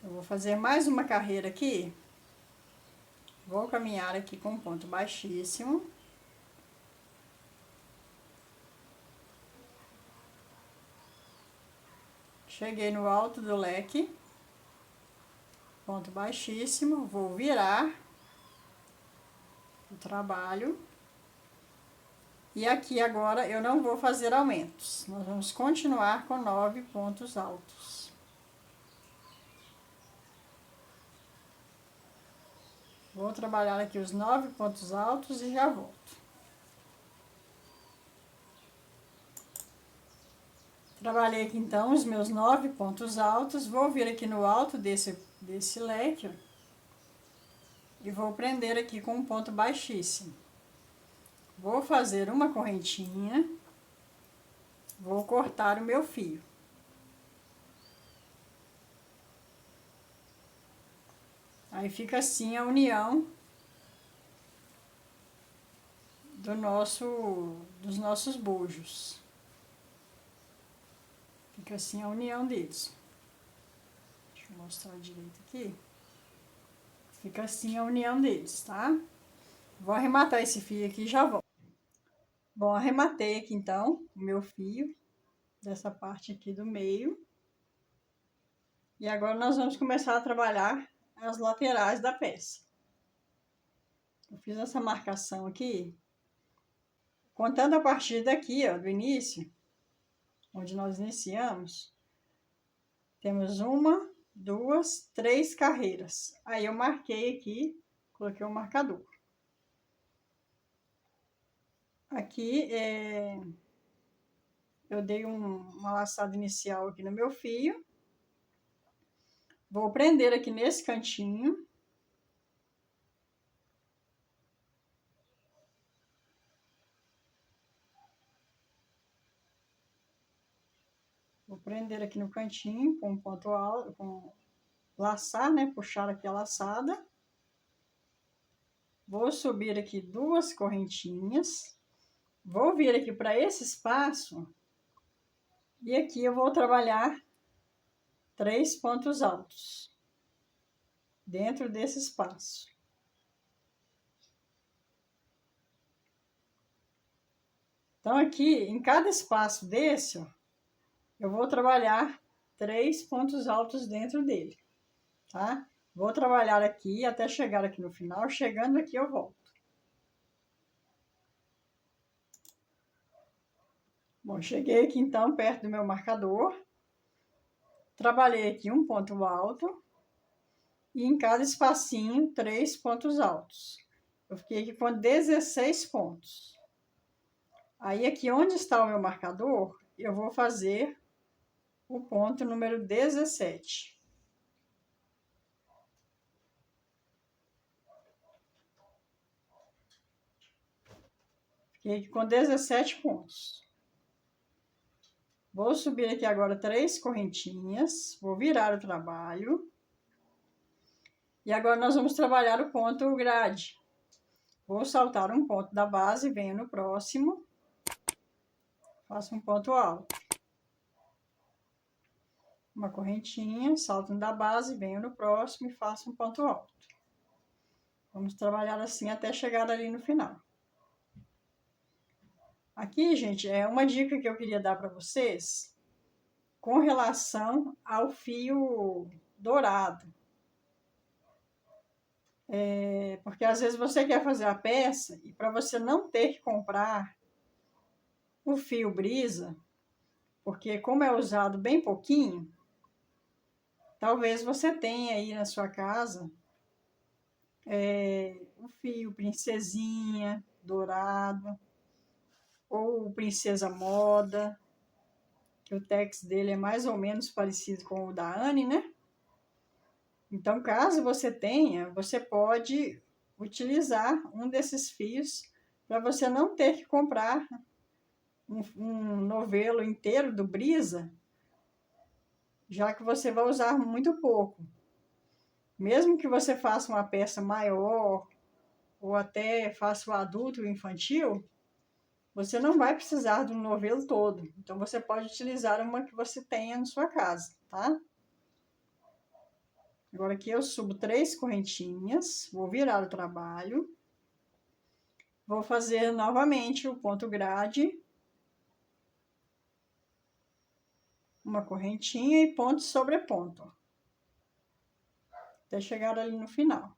Eu vou fazer mais uma carreira aqui. Vou caminhar aqui com um ponto baixíssimo. Cheguei no alto do leque. Ponto baixíssimo. Vou virar o trabalho. E aqui agora eu não vou fazer aumentos. Nós vamos continuar com 9 pontos altos. Vou trabalhar aqui os 9 pontos altos e já volto. Trabalhei aqui então os meus 9 pontos altos. Vou vir aqui no alto desse leque, ó, e vou prender aqui com um ponto baixíssimo. Vou fazer uma correntinha, vou cortar o meu fio. Aí fica assim a união dos nossos bujos. Fica assim a união deles. Deixa eu mostrar direito aqui. Fica assim a união deles, tá? Vou arrematar esse fio aqui e já volto. Bom, arrematei aqui então o meu fio dessa parte aqui do meio. E agora nós vamos começar a trabalhar as laterais da peça. Eu fiz essa marcação aqui, contando a partir daqui, ó, do início, onde nós iniciamos, temos 1, 2, 3 carreiras. Aí eu marquei aqui, coloquei o marcador. Aqui eu dei uma laçada inicial aqui no meu fio. Vou prender aqui nesse cantinho. Vou prender aqui no cantinho com um ponto alto, com laçar, né? Puxar aqui a laçada. Vou subir aqui 2 correntinhas. Vou vir aqui para esse espaço. E aqui eu vou trabalhar 3 pontos altos dentro desse espaço. Então, aqui, em cada espaço desse, ó, eu vou trabalhar 3 pontos altos dentro dele, tá? Vou trabalhar aqui até chegar aqui no final. Chegando aqui, eu volto. Bom, cheguei aqui, então, perto do meu marcador. Trabalhei aqui um ponto alto. E em cada espacinho, 3 pontos altos. Eu fiquei aqui com 16 pontos. Aí, aqui onde está o meu marcador, eu vou fazer o ponto número 17. Fiquei aqui com 17 pontos. Vou subir aqui agora 3 correntinhas, vou virar o trabalho. E agora nós vamos trabalhar o ponto grade. Vou saltar um ponto da base, venho no próximo, faço um ponto alto. Uma correntinha, salto um da base, venho no próximo e faço um ponto alto. Vamos trabalhar assim até chegar ali no final. Aqui, gente, é uma dica que eu queria dar para vocês com relação ao fio dourado. Porque às vezes você quer fazer a peça e para você não ter que comprar o fio brisa, porque como é usado bem pouquinho, talvez você tenha aí na sua casa o fio princesinha dourado ou o princesa moda, que o tex dele é mais ou menos parecido com o da Anne, né? Então, caso você tenha, você pode utilizar um desses fios para você não ter que comprar um novelo inteiro do Brisa, já que você vai usar muito pouco. Mesmo que você faça uma peça maior ou até faça o adulto e o infantil, você não vai precisar do novelo todo. Então, você pode utilizar uma que você tenha na sua casa, tá? Agora aqui eu subo 3 correntinhas, vou virar o trabalho, vou fazer novamente o ponto grade, uma correntinha e ponto sobre ponto, até chegar ali no final.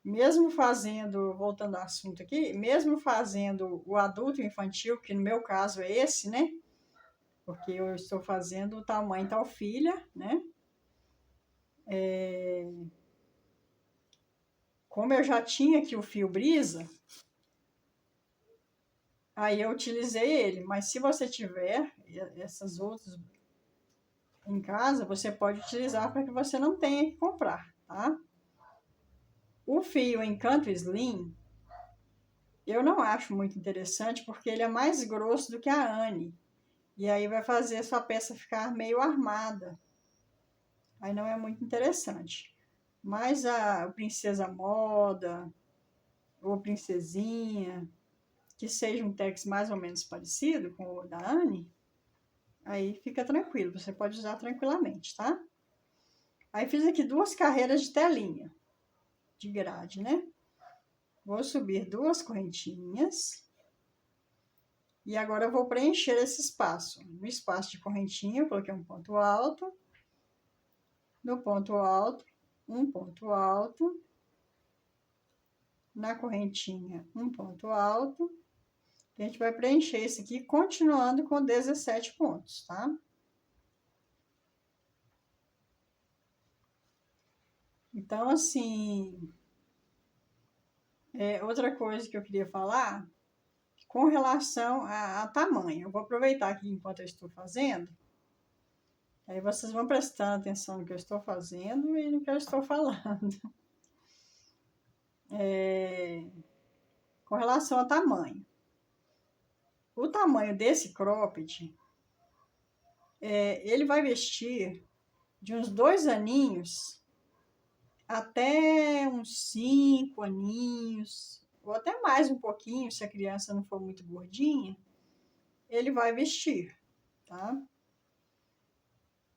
Mesmo fazendo, voltando ao assunto aqui, mesmo fazendo o adulto e o infantil, que no meu caso é esse, né? Porque eu estou fazendo o tal mãe, tal filha, né? Como eu já tinha aqui o fio brisa, aí eu utilizei ele. Mas se você tiver essas outras em casa, você pode utilizar para que você não tenha que comprar, tá? O fio Encanto Slim, eu não acho muito interessante porque ele é mais grosso do que a Anne. E aí vai fazer a sua peça ficar meio armada. Aí não é muito interessante. Mas a Princesa Moda ou Princesinha, que seja um tex mais ou menos parecido com o da Anne, aí fica tranquilo, você pode usar tranquilamente, tá? Aí fiz aqui 2 carreiras de telinha, de grade, né? Vou subir 2 correntinhas. E agora eu vou preencher esse espaço. No espaço de correntinha, eu coloquei um ponto alto. No ponto alto, um ponto alto. Na correntinha, um ponto alto. A gente vai preencher esse aqui, continuando com 17 pontos, tá? Então, assim, outra coisa que eu queria falar, com relação a tamanho. Eu vou aproveitar aqui enquanto eu estou fazendo. Aí vocês vão prestando atenção no que eu estou fazendo e no que eu estou falando. Com relação ao tamanho. O tamanho desse cropped, ele vai vestir de uns 2 aninhos até uns 5 aninhos, ou até mais um pouquinho, se a criança não for muito gordinha, ele vai vestir, tá?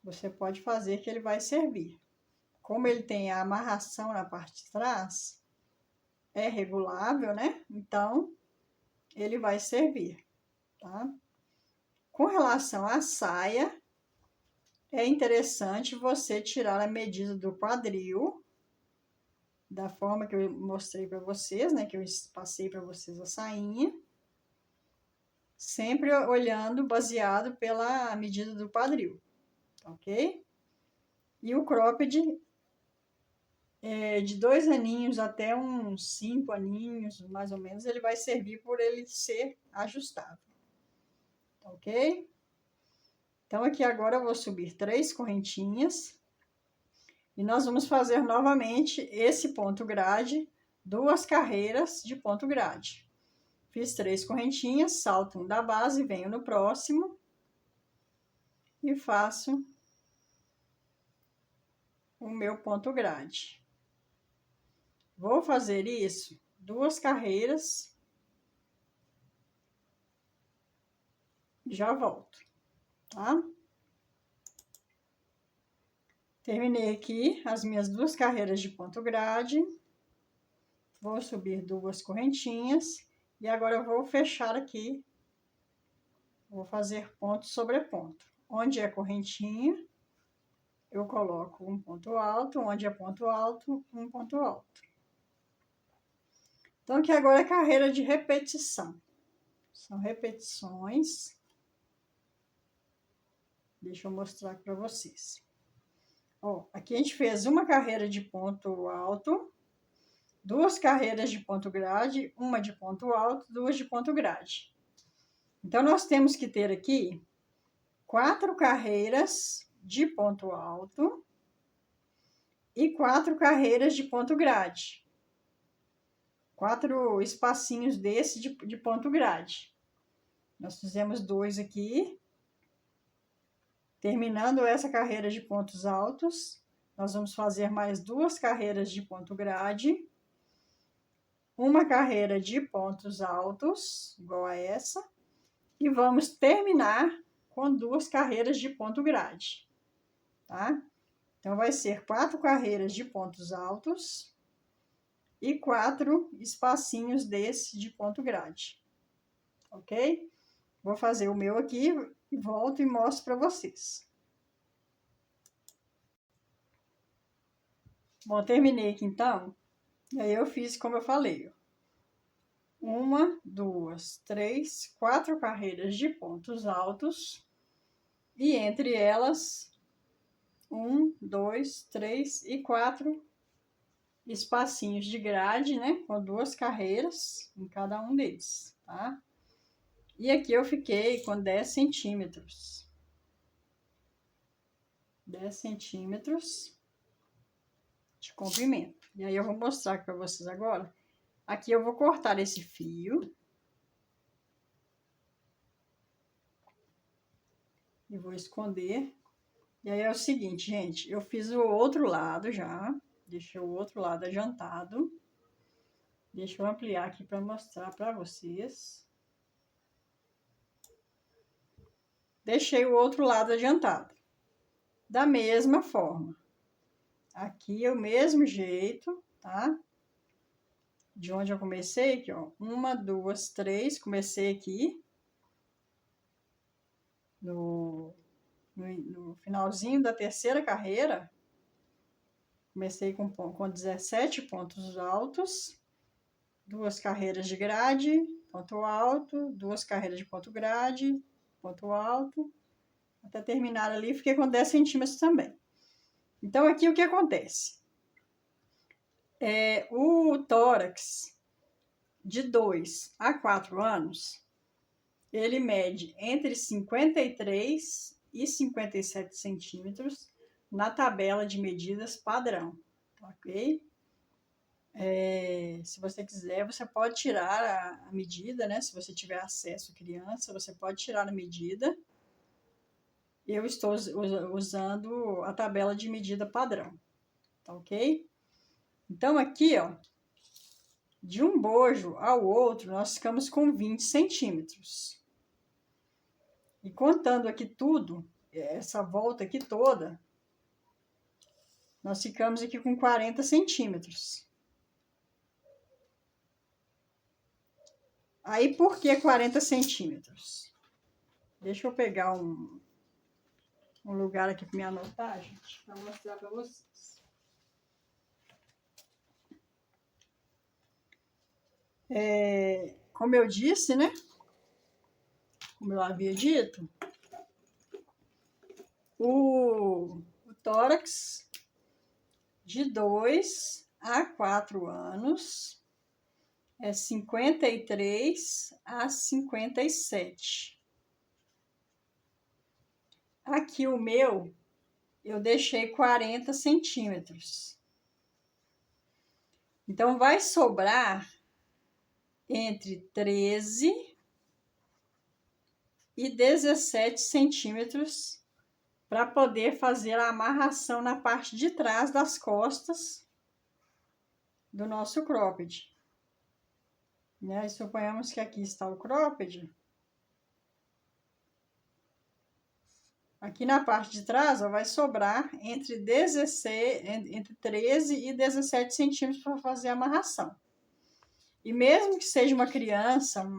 Você pode fazer que ele vai servir. Como ele tem a amarração na parte de trás, é regulável, né? Então, ele vai servir, tá? Com relação à saia, é interessante você tirar a medida do quadril, da forma que eu mostrei para vocês, né? Que eu passei para vocês a sainha. Sempre olhando baseado pela medida do quadril, ok? E o cropped de 2 aninhos até uns 5 aninhos, mais ou menos, ele vai servir por ele ser ajustável, ok? Então, aqui agora eu vou subir 3 correntinhas e nós vamos fazer novamente esse ponto grade, 2 carreiras de ponto grade. Fiz 3 correntinhas, salto um da base, venho no próximo e faço o meu ponto grade. Vou fazer isso 2 carreiras e já volto, tá? Terminei aqui as minhas 2 carreiras de ponto grade. Vou subir 2 correntinhas. E agora eu vou fechar aqui. Vou fazer ponto sobre ponto. Onde é correntinha, eu coloco um ponto alto. Onde é ponto alto, um ponto alto. Então, aqui agora é carreira de repetição. São repetições. Deixa eu mostrar para vocês. Ó, aqui a gente fez uma carreira de ponto alto, 2 carreiras de ponto grade, uma de ponto alto, 2 de ponto grade. Então, nós temos que ter aqui 4 carreiras de ponto alto e 4 carreiras de ponto grade. 4 espacinhos desse de ponto grade. Nós fizemos 2 aqui. Terminando essa carreira de pontos altos, nós vamos fazer mais 2 carreiras de ponto grade, uma carreira de pontos altos, igual a essa, e vamos terminar com 2 carreiras de ponto grade, tá? Então, vai ser 4 carreiras de pontos altos e 4 espacinhos desse de ponto grade, ok? Vou fazer o meu aqui e volto e mostro para vocês. Bom, terminei aqui então. E aí eu fiz como eu falei. 1, 2, 3, 4 carreiras de pontos altos. E entre elas, 1, 2, 3 e 4 espacinhos de grade, né? Com 2 carreiras em cada um deles, tá? E aqui eu fiquei com 10 centímetros. 10 centímetros de comprimento. E aí eu vou mostrar para vocês agora. Aqui eu vou cortar esse fio. E vou esconder. E aí é o seguinte, gente. Eu fiz o outro lado já. Deixei o outro lado adiantado. Deixa eu ampliar aqui para mostrar para vocês. Deixei o outro lado adiantado. Da mesma forma. Aqui é o mesmo jeito, tá? De onde eu comecei aqui, ó. 1, 2, 3. Comecei aqui. No finalzinho da terceira carreira. Comecei com 17 pontos altos. 2 carreiras de grade, ponto alto, 2 carreiras de ponto grade, ponto alto, até terminar ali, fiquei com 10 centímetros também. Então, aqui o que acontece? O tórax de 2 a 4 anos, ele mede entre 53 e 57 centímetros na tabela de medidas padrão, ok? Se você quiser, você pode tirar a medida, né? Se você tiver acesso criança, você pode tirar a medida. Eu estou usando a tabela de medida padrão, tá ok? Então, aqui, ó, de um bojo ao outro, nós ficamos com 20 centímetros. E contando aqui tudo, essa volta aqui toda, nós ficamos aqui com 40 centímetros. Aí, por que 40 centímetros? Deixa eu pegar um lugar aqui para me anotar, gente, para mostrar para vocês. Como eu disse, né? Como eu havia dito, o tórax de 2 a 4 anos é 53 a 57. Aqui o meu, eu deixei 40 centímetros. Então, vai sobrar entre 13 e 17 centímetros para poder fazer a amarração na parte de trás das costas do nosso cropped. Né? E suponhamos que aqui está o cropped. Aqui na parte de trás, ó, vai sobrar entre 13 e 17 centímetros para fazer a amarração. E mesmo que seja uma criança,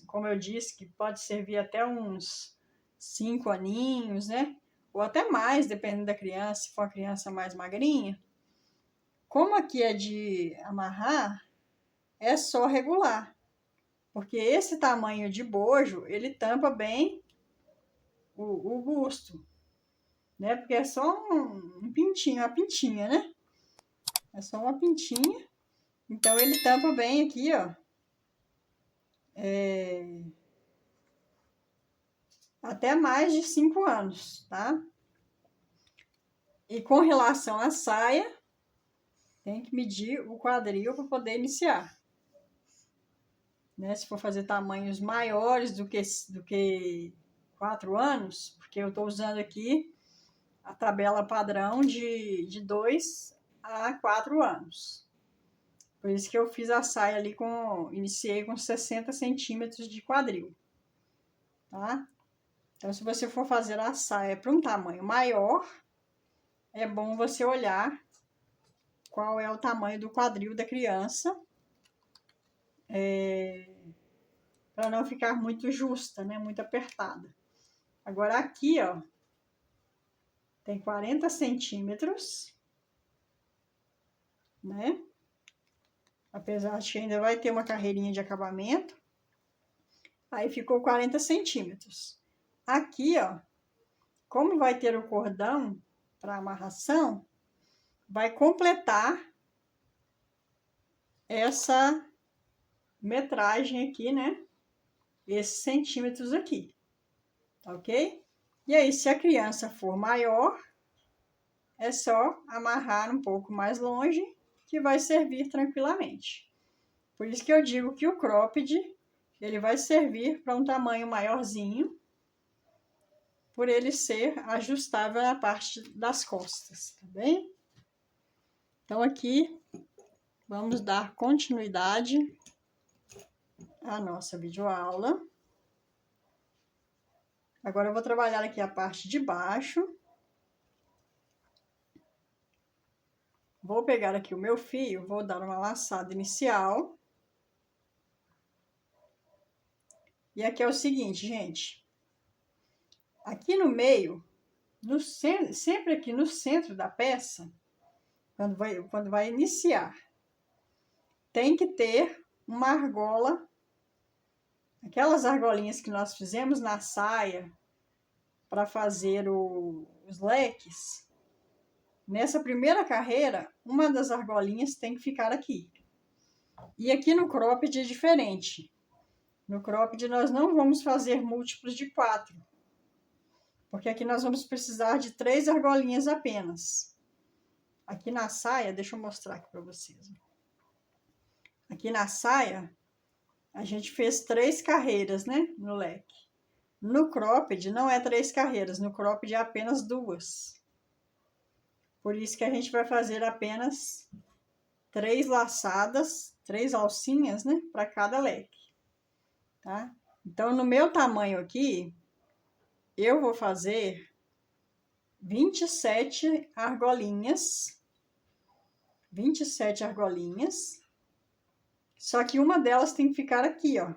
como eu disse, que pode servir até uns 5 aninhos, né? Ou até mais, dependendo da criança, se for uma criança mais magrinha. Como aqui é de amarrar, é só regular. Porque esse tamanho de bojo, ele tampa bem o busto, né? Porque é só um pintinho, uma pintinha, né? É só uma pintinha. Então, ele tampa bem aqui, ó. Até mais de 5 anos, tá? E com relação à saia, tem que medir o quadril para poder iniciar. Né? Se for fazer tamanhos maiores do que 4 anos, porque eu estou usando aqui a tabela padrão de 2 a 4 anos. Por isso que eu fiz a saia ali iniciei com 60 centímetros de quadril, tá? Então, se você for fazer a saia para um tamanho maior, é bom você olhar qual é o tamanho do quadril da criança, para não ficar muito justa, né? Muito apertada. Agora aqui, ó, tem 40 centímetros, né? Apesar de que ainda vai ter uma carreirinha de acabamento. Aí ficou 40 centímetros. Aqui, ó, como vai ter o cordão para amarração, vai completar essa metragem aqui, né? Esses centímetros aqui, ok? E aí, se a criança for maior, é só amarrar um pouco mais longe, que vai servir tranquilamente. Por isso que eu digo que o cropped, ele vai servir para um tamanho maiorzinho, por ele ser ajustável na parte das costas, tá bem? Então, aqui, vamos dar continuidade à nossa videoaula. Agora, eu vou trabalhar aqui a parte de baixo. Vou pegar aqui o meu fio, vou dar uma laçada inicial. E aqui é o seguinte, gente. Aqui no meio, sempre aqui no centro da peça, quando vai iniciar, tem que ter uma argola, aquelas argolinhas que nós fizemos na saia para fazer os leques. Nessa primeira carreira, uma das argolinhas tem que ficar aqui. E aqui no cropped é diferente. No cropped nós não vamos fazer múltiplos de 4. Porque aqui nós vamos precisar de 3 argolinhas apenas. Aqui na saia, deixa eu mostrar aqui para vocês. Aqui na saia, a gente fez 3 carreiras, né? No leque. No cropped não é 3 carreiras, no cropped é apenas 2. Por isso que a gente vai fazer apenas 3 laçadas, 3 alcinhas, né? Para cada leque, tá? Então, no meu tamanho aqui, eu vou fazer 27 argolinhas. 27 argolinhas. Só que uma delas tem que ficar aqui, ó.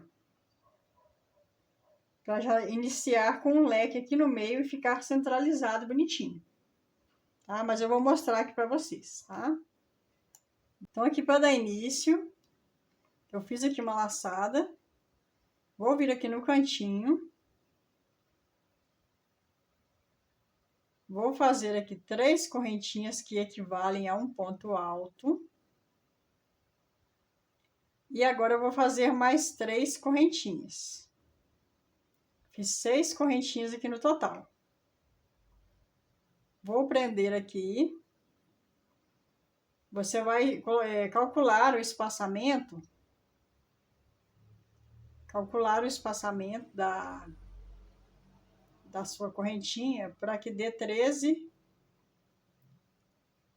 Para já iniciar com um leque aqui no meio e ficar centralizado bonitinho. Tá? Mas eu vou mostrar aqui para vocês, tá? Então, aqui para dar início, eu fiz aqui uma laçada. Vou vir aqui no cantinho. Vou fazer aqui 3 correntinhas que equivalem a um ponto alto. E agora eu vou fazer mais 3 correntinhas. Fiz 6 correntinhas aqui no total. Vou prender aqui. Você vai calcular o espaçamento. Calcular o espaçamento da sua correntinha para que dê 13.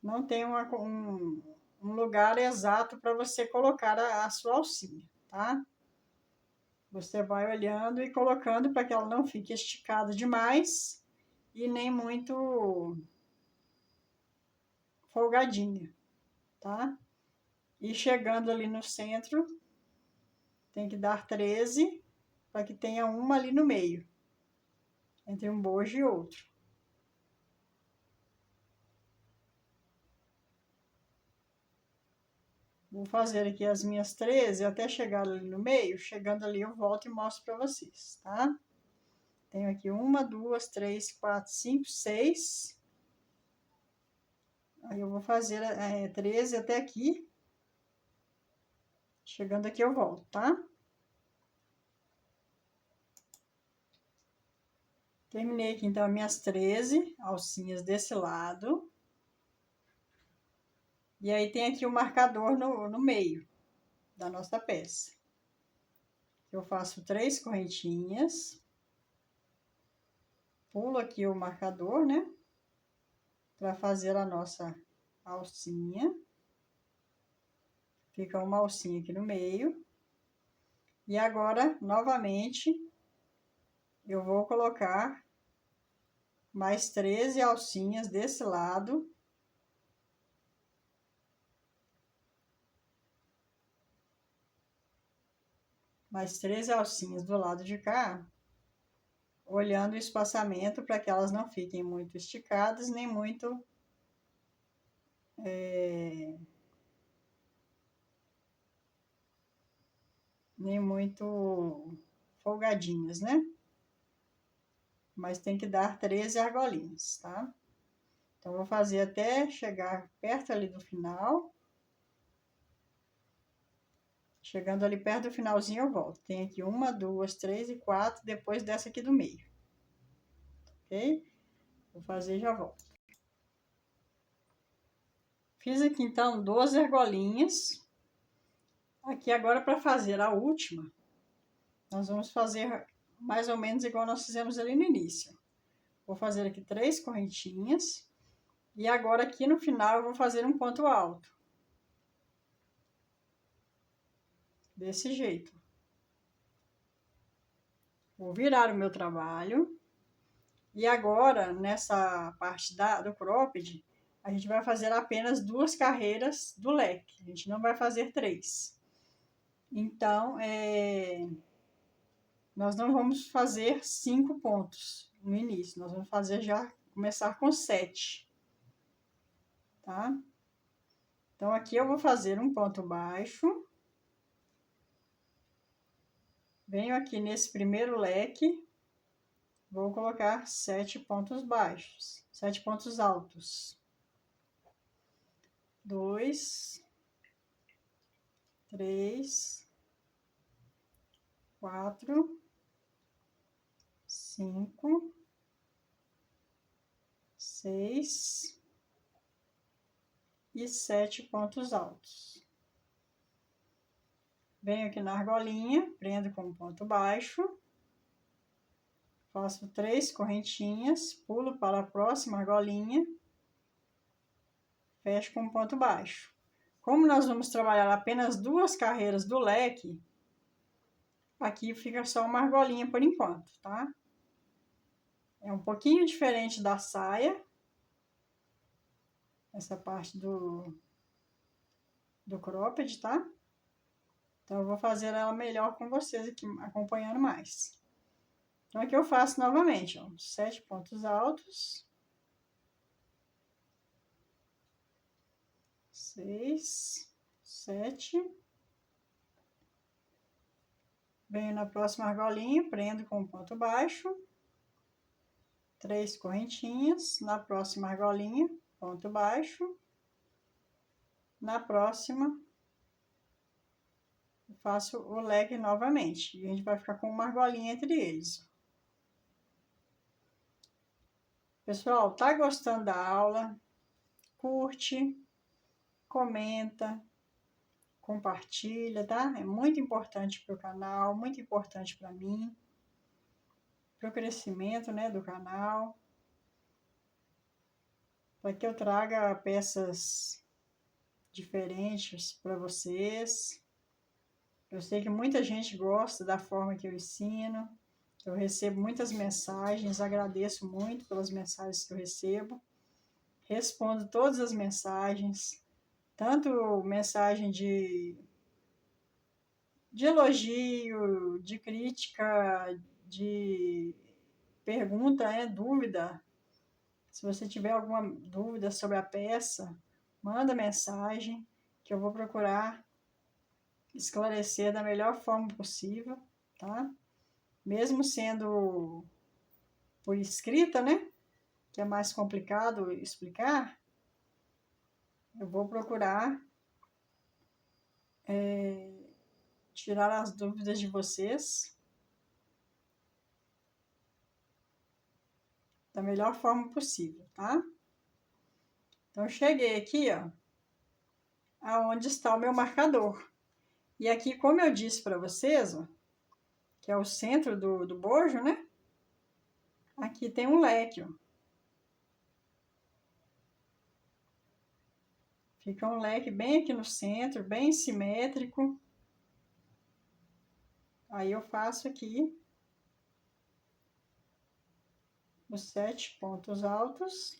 Não tem um lugar exato para você colocar a sua alcinha, tá? Você vai olhando e colocando para que ela não fique esticada demais e nem muito folgadinha, tá? E chegando ali no centro, tem que dar 13 para que tenha uma ali no meio, entre um bojo e outro. Vou fazer aqui as minhas 13 até chegar ali no meio. Chegando ali eu volto e mostro para vocês, tá? Tenho aqui 1, 2, 3, 4, 5, 6. Aí eu vou fazer 13 até aqui. Chegando aqui eu volto, tá? Terminei aqui então as minhas 13 alcinhas desse lado. E aí tem aqui o marcador no meio da nossa peça. Eu faço 3 correntinhas. Pulo aqui o marcador, né? Para fazer a nossa alcinha. Fica uma alcinha aqui no meio. E agora, novamente, eu vou colocar mais 13 alcinhas desse lado. Mais 13 alcinhas do lado de cá, olhando o espaçamento para que elas não fiquem muito esticadas, nem muito folgadinhas, né? Mas tem que dar 13 argolinhas, tá? Então, vou fazer até chegar perto ali do final. Chegando ali perto do finalzinho, eu volto. Tem aqui 1, 2, 3 e 4, depois dessa aqui do meio. Ok? Vou fazer e já volto. Fiz aqui, então, 12 argolinhas. Aqui agora, para fazer a última, nós vamos fazer mais ou menos igual nós fizemos ali no início. Vou fazer aqui 3 correntinhas. E agora, aqui no final, eu vou fazer um ponto alto. Desse jeito. Vou virar o meu trabalho. E agora, nessa parte do cropped, a gente vai fazer apenas 2 carreiras do leque. A gente não vai fazer 3. Então, nós não vamos fazer 5 pontos no início. Nós vamos fazer começar com 7. Tá? Então, aqui eu vou fazer um ponto baixo. Venho aqui nesse primeiro leque. Vou colocar 7 pontos baixos, 7 pontos altos. 2, 3, 4, 5, 6 e 7 pontos altos. Venho aqui na argolinha, prendo com um ponto baixo, faço 3 correntinhas, pulo para a próxima argolinha, fecho com um ponto baixo. Como nós vamos trabalhar apenas 2 carreiras do leque, aqui fica só uma argolinha por enquanto, tá? É um pouquinho diferente da saia, essa parte do cropped, tá? Então, eu vou fazer ela melhor com vocês aqui, acompanhando mais. Então, aqui eu faço novamente, ó, 7 pontos altos. 6, 7. Venho na próxima argolinha, prendo com um ponto baixo. 3 correntinhas. Na próxima argolinha, ponto baixo. Na próxima, faço o leque novamente. E a gente vai ficar com uma argolinha entre eles. Pessoal, tá gostando da aula? Curte, comenta, compartilha, tá? É muito importante para o canal, muito importante para mim, para o crescimento, né, do canal, para que eu traga peças diferentes para vocês. Eu sei que muita gente gosta da forma que eu ensino, Eu recebo muitas mensagens, agradeço muito pelas mensagens que eu recebo. Respondo todas as mensagens, tanto mensagem de elogio, de crítica, de pergunta, dúvida. Se você tiver alguma dúvida sobre a peça, manda mensagem que eu vou procurar esclarecer da melhor forma possível, tá? Mesmo sendo por escrita, né? Que é mais complicado explicar, eu vou procurar tirar as dúvidas de vocês da melhor forma possível, tá? Então, eu cheguei aqui, ó, aonde está o meu marcador. E aqui, como eu disse para vocês, ó, que é o centro do bojo, né? Aqui tem um leque, ó. Fica um leque bem aqui no centro, bem simétrico. Aí eu faço aqui os 7 pontos altos.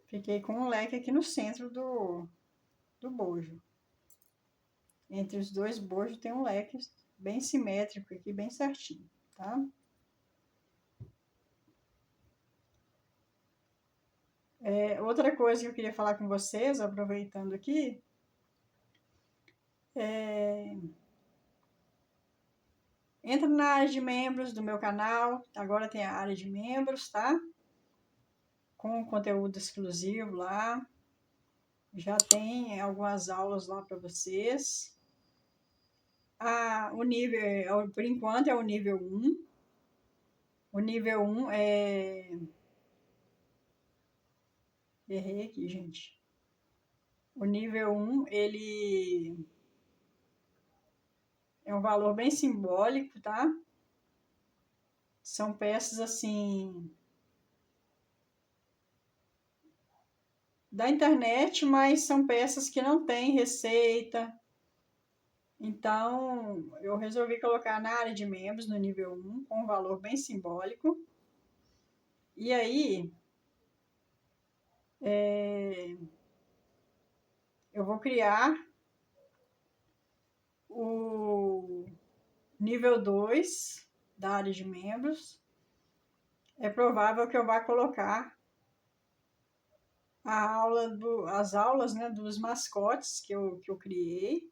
Fiquei com um leque aqui no centro do bojo. Entre os dois bojos tem um leque bem simétrico aqui, bem certinho, tá? Outra coisa que eu queria falar com vocês, aproveitando aqui, entra na área de membros do meu canal, agora tem a área de membros, tá? Com conteúdo exclusivo lá, já tem algumas aulas lá para vocês. O nível, por enquanto, é o nível 1. O nível 1 é... Errei aqui, gente. O nível 1, ele é um valor bem simbólico, tá? São peças, assim, da internet, mas são peças que não têm receita. Então, eu resolvi colocar na área de membros, no nível 1, com um valor bem simbólico. E aí, eu vou criar o nível 2 da área de membros. É provável que eu vá colocar as aulas, né, dos mascotes que eu criei,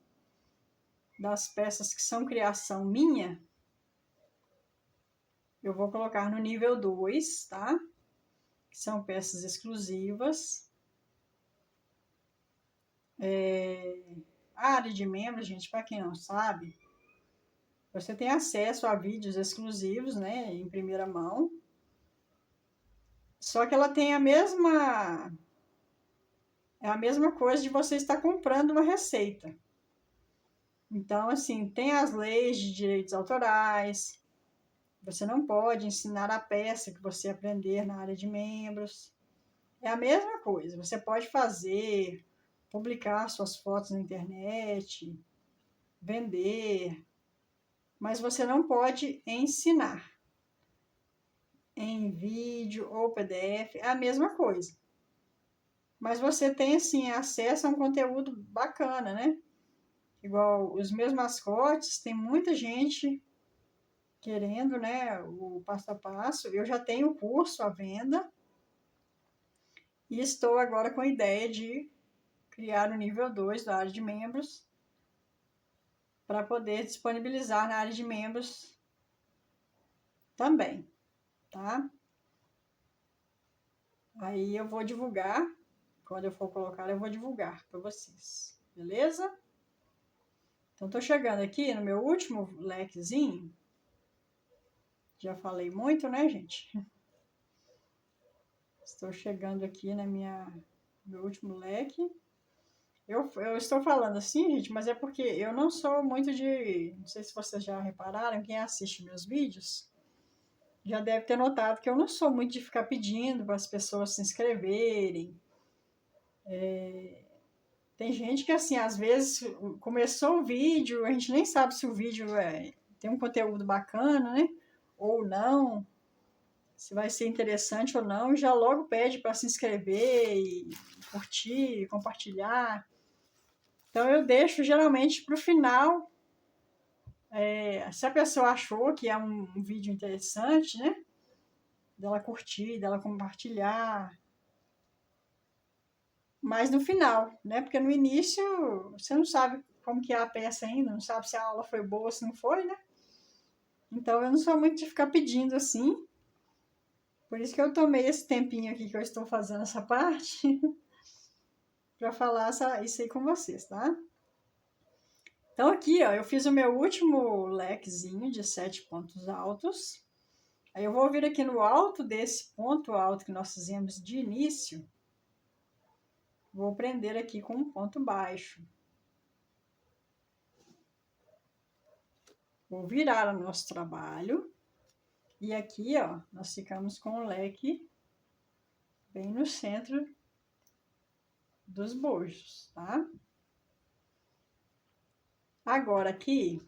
das peças que são criação minha. Eu vou colocar no nível 2, tá? Que são peças exclusivas. A área de membros, gente, para quem não sabe, você tem acesso a vídeos exclusivos, né, em primeira mão. Só que ela tem é a mesma coisa de você estar comprando uma receita. Então, assim, tem as leis de direitos autorais. Você não pode ensinar a peça que você aprender na área de membros. É a mesma coisa. Você pode fazer, publicar suas fotos na internet, vender, mas você não pode ensinar em vídeo ou PDF. É a mesma coisa. Mas você tem, assim, acesso a um conteúdo bacana, né? Igual os meus mascotes, tem muita gente querendo, né, o passo a passo. Eu já tenho o curso à venda e estou agora com a ideia de criar o nível 2 da área de membros para poder disponibilizar na área de membros também, tá? Aí eu vou divulgar, quando eu for colocar, eu vou divulgar para vocês, beleza? Então, tô chegando aqui no meu último lequezinho. Já falei muito, né, gente? Estou chegando aqui no meu último leque. Eu estou falando assim, gente, mas é porque eu não sou muito de... Não sei se vocês já repararam, quem assiste meus vídeos já deve ter notado que eu não sou muito de ficar pedindo para as pessoas se inscreverem. Tem gente que, assim, às vezes começou o vídeo, a gente nem sabe se o vídeo tem um conteúdo bacana, né? Ou não, se vai ser interessante ou não, e já logo pede para se inscrever e curtir, compartilhar. Então eu deixo geralmente para o final, se a pessoa achou que é um vídeo interessante, né? Dela curtir, dela compartilhar. Mas no final, né? Porque no início você não sabe como que é a peça ainda, não sabe se a aula foi boa ou se não foi, né? Então eu não sou muito de ficar pedindo assim. Por isso que eu tomei esse tempinho aqui que eu estou fazendo essa parte para falar isso aí com vocês, tá? Então aqui, ó, eu fiz o meu último lequezinho de 7 pontos altos. Aí eu vou vir aqui no alto desse ponto alto que nós fizemos de início. Vou prender aqui com um ponto baixo. Vou virar o nosso trabalho. E aqui, ó, nós ficamos com o leque bem no centro dos bojos, tá? Agora aqui,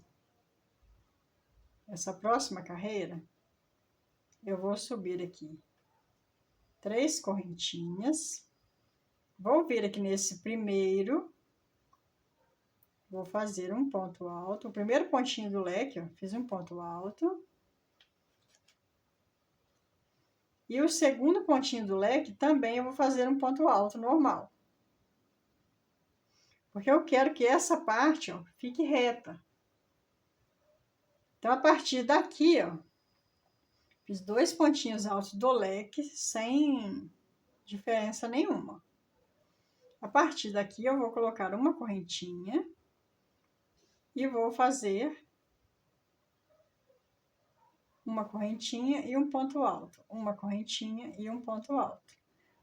essa próxima carreira, eu vou subir aqui 3 correntinhas. Vou vir aqui nesse primeiro, vou fazer um ponto alto. O primeiro pontinho do leque, ó, fiz um ponto alto. E o segundo pontinho do leque também eu vou fazer um ponto alto normal. Porque eu quero que essa parte, ó, fique reta. Então, a partir daqui, ó, fiz 2 pontinhos altos do leque sem diferença nenhuma. A partir daqui eu vou colocar uma correntinha e vou fazer uma correntinha e um ponto alto, uma correntinha e um ponto alto.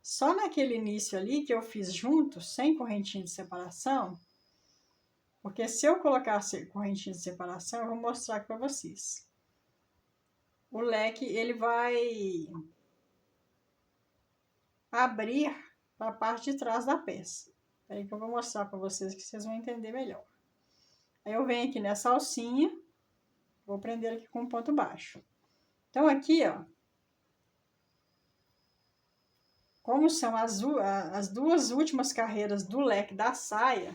Só naquele início ali que eu fiz junto, sem correntinha de separação, porque se eu colocar correntinha de separação, eu vou mostrar aqui para vocês. O leque, ele vai abrir para a parte de trás da peça. Aí que eu vou mostrar para vocês que vocês vão entender melhor. Aí eu venho aqui nessa alcinha, vou prender aqui com um ponto baixo. Então aqui, ó, como são as duas últimas carreiras do leque da saia,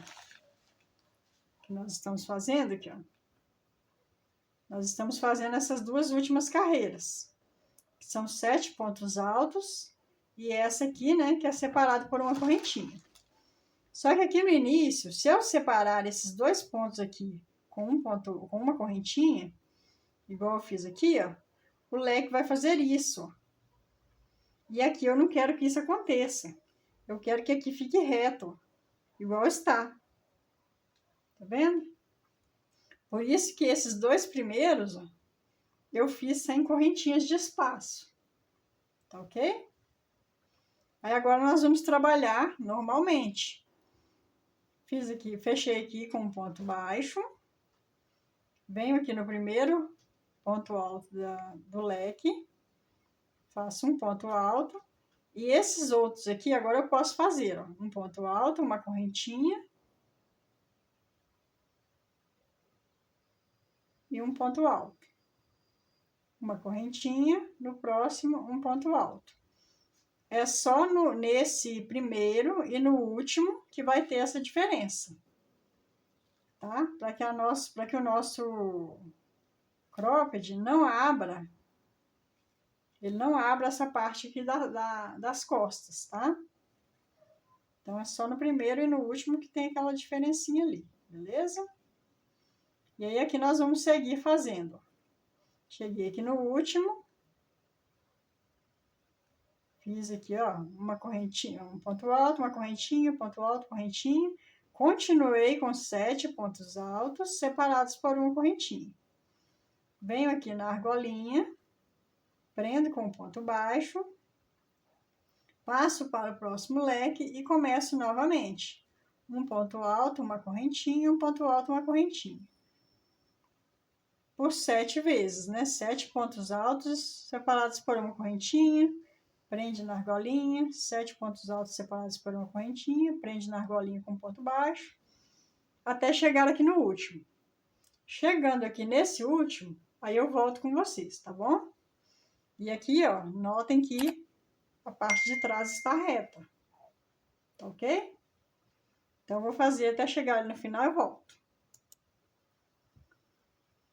que nós estamos fazendo aqui, ó. Nós estamos fazendo essas duas últimas carreiras, que são 7 pontos altos, e essa aqui, né, que é separado por uma correntinha. Só que aqui no início, se eu separar esses 2 pontos aqui com uma correntinha, igual eu fiz aqui, ó, o leque vai fazer isso. E aqui eu não quero que isso aconteça. Eu quero que aqui fique reto, igual está. Tá vendo? Por isso que esses 2 primeiros, ó, eu fiz sem correntinhas de espaço. Tá ok? Aí agora nós vamos trabalhar normalmente. Fiz aqui, fechei aqui com um ponto baixo. Venho aqui no primeiro ponto alto do leque. Faço um ponto alto. E esses outros aqui, agora eu posso fazer, ó, um ponto alto, uma correntinha. E um ponto alto. Uma correntinha, no próximo, um ponto alto. É só nesse primeiro e no último que vai ter essa diferença. Tá? Para que o nosso cropped não abra, ele não abra essa parte aqui das costas, tá? Então, é só no primeiro e no último que tem aquela diferencinha ali, beleza? E aí, aqui nós vamos seguir fazendo. Cheguei aqui no último. Fiz aqui, ó, uma correntinha, um ponto alto, uma correntinha, ponto alto, correntinha. Continuei com 7 pontos altos, separados por uma correntinha. Venho aqui na argolinha, prendo com um ponto baixo, passo para o próximo leque e começo novamente. Um ponto alto, uma correntinha, um ponto alto, uma correntinha. Por 7 vezes, né? 7 pontos altos separados por uma correntinha, prende na argolinha, 7 pontos altos separados por uma correntinha, prende na argolinha com ponto baixo, até chegar aqui no último. Chegando aqui nesse último, aí eu volto com vocês, tá bom? E aqui, ó, notem que a parte de trás está reta, tá ok? Então, eu vou fazer até chegar ali no final e volto.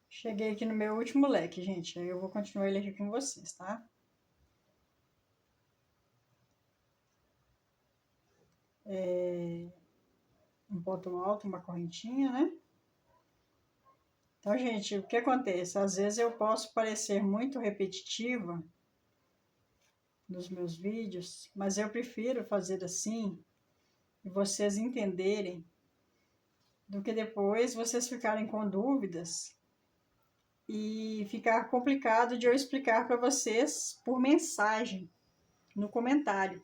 Cheguei aqui no meu último leque, gente, aí eu vou continuar ele aqui com vocês, tá? Um ponto alto, uma correntinha, né? Então, gente, o que acontece? Às vezes eu posso parecer muito repetitiva nos meus vídeos, mas eu prefiro fazer assim e vocês entenderem do que depois vocês ficarem com dúvidas e ficar complicado de eu explicar para vocês por mensagem no comentário.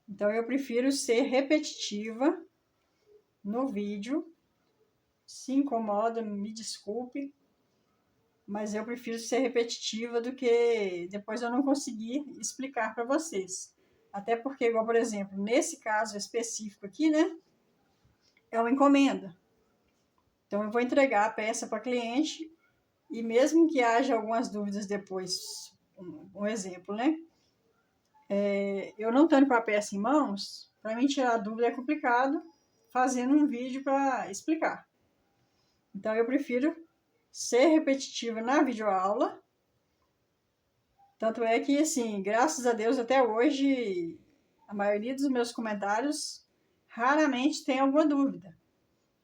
Então eu prefiro ser repetitiva no vídeo. Se incomoda, me desculpe, mas eu prefiro ser repetitiva do que depois eu não conseguir explicar para vocês. Até porque, igual, por exemplo, nesse caso específico aqui, né, é uma encomenda. Então, eu vou entregar a peça para cliente e mesmo que haja algumas dúvidas depois, um exemplo, né, eu não estando com a peça em mãos, para mim tirar a dúvida é complicado, fazendo um vídeo para explicar. Então, eu prefiro ser repetitiva na videoaula. Tanto é que, assim, graças a Deus, até hoje, a maioria dos meus comentários raramente tem alguma dúvida.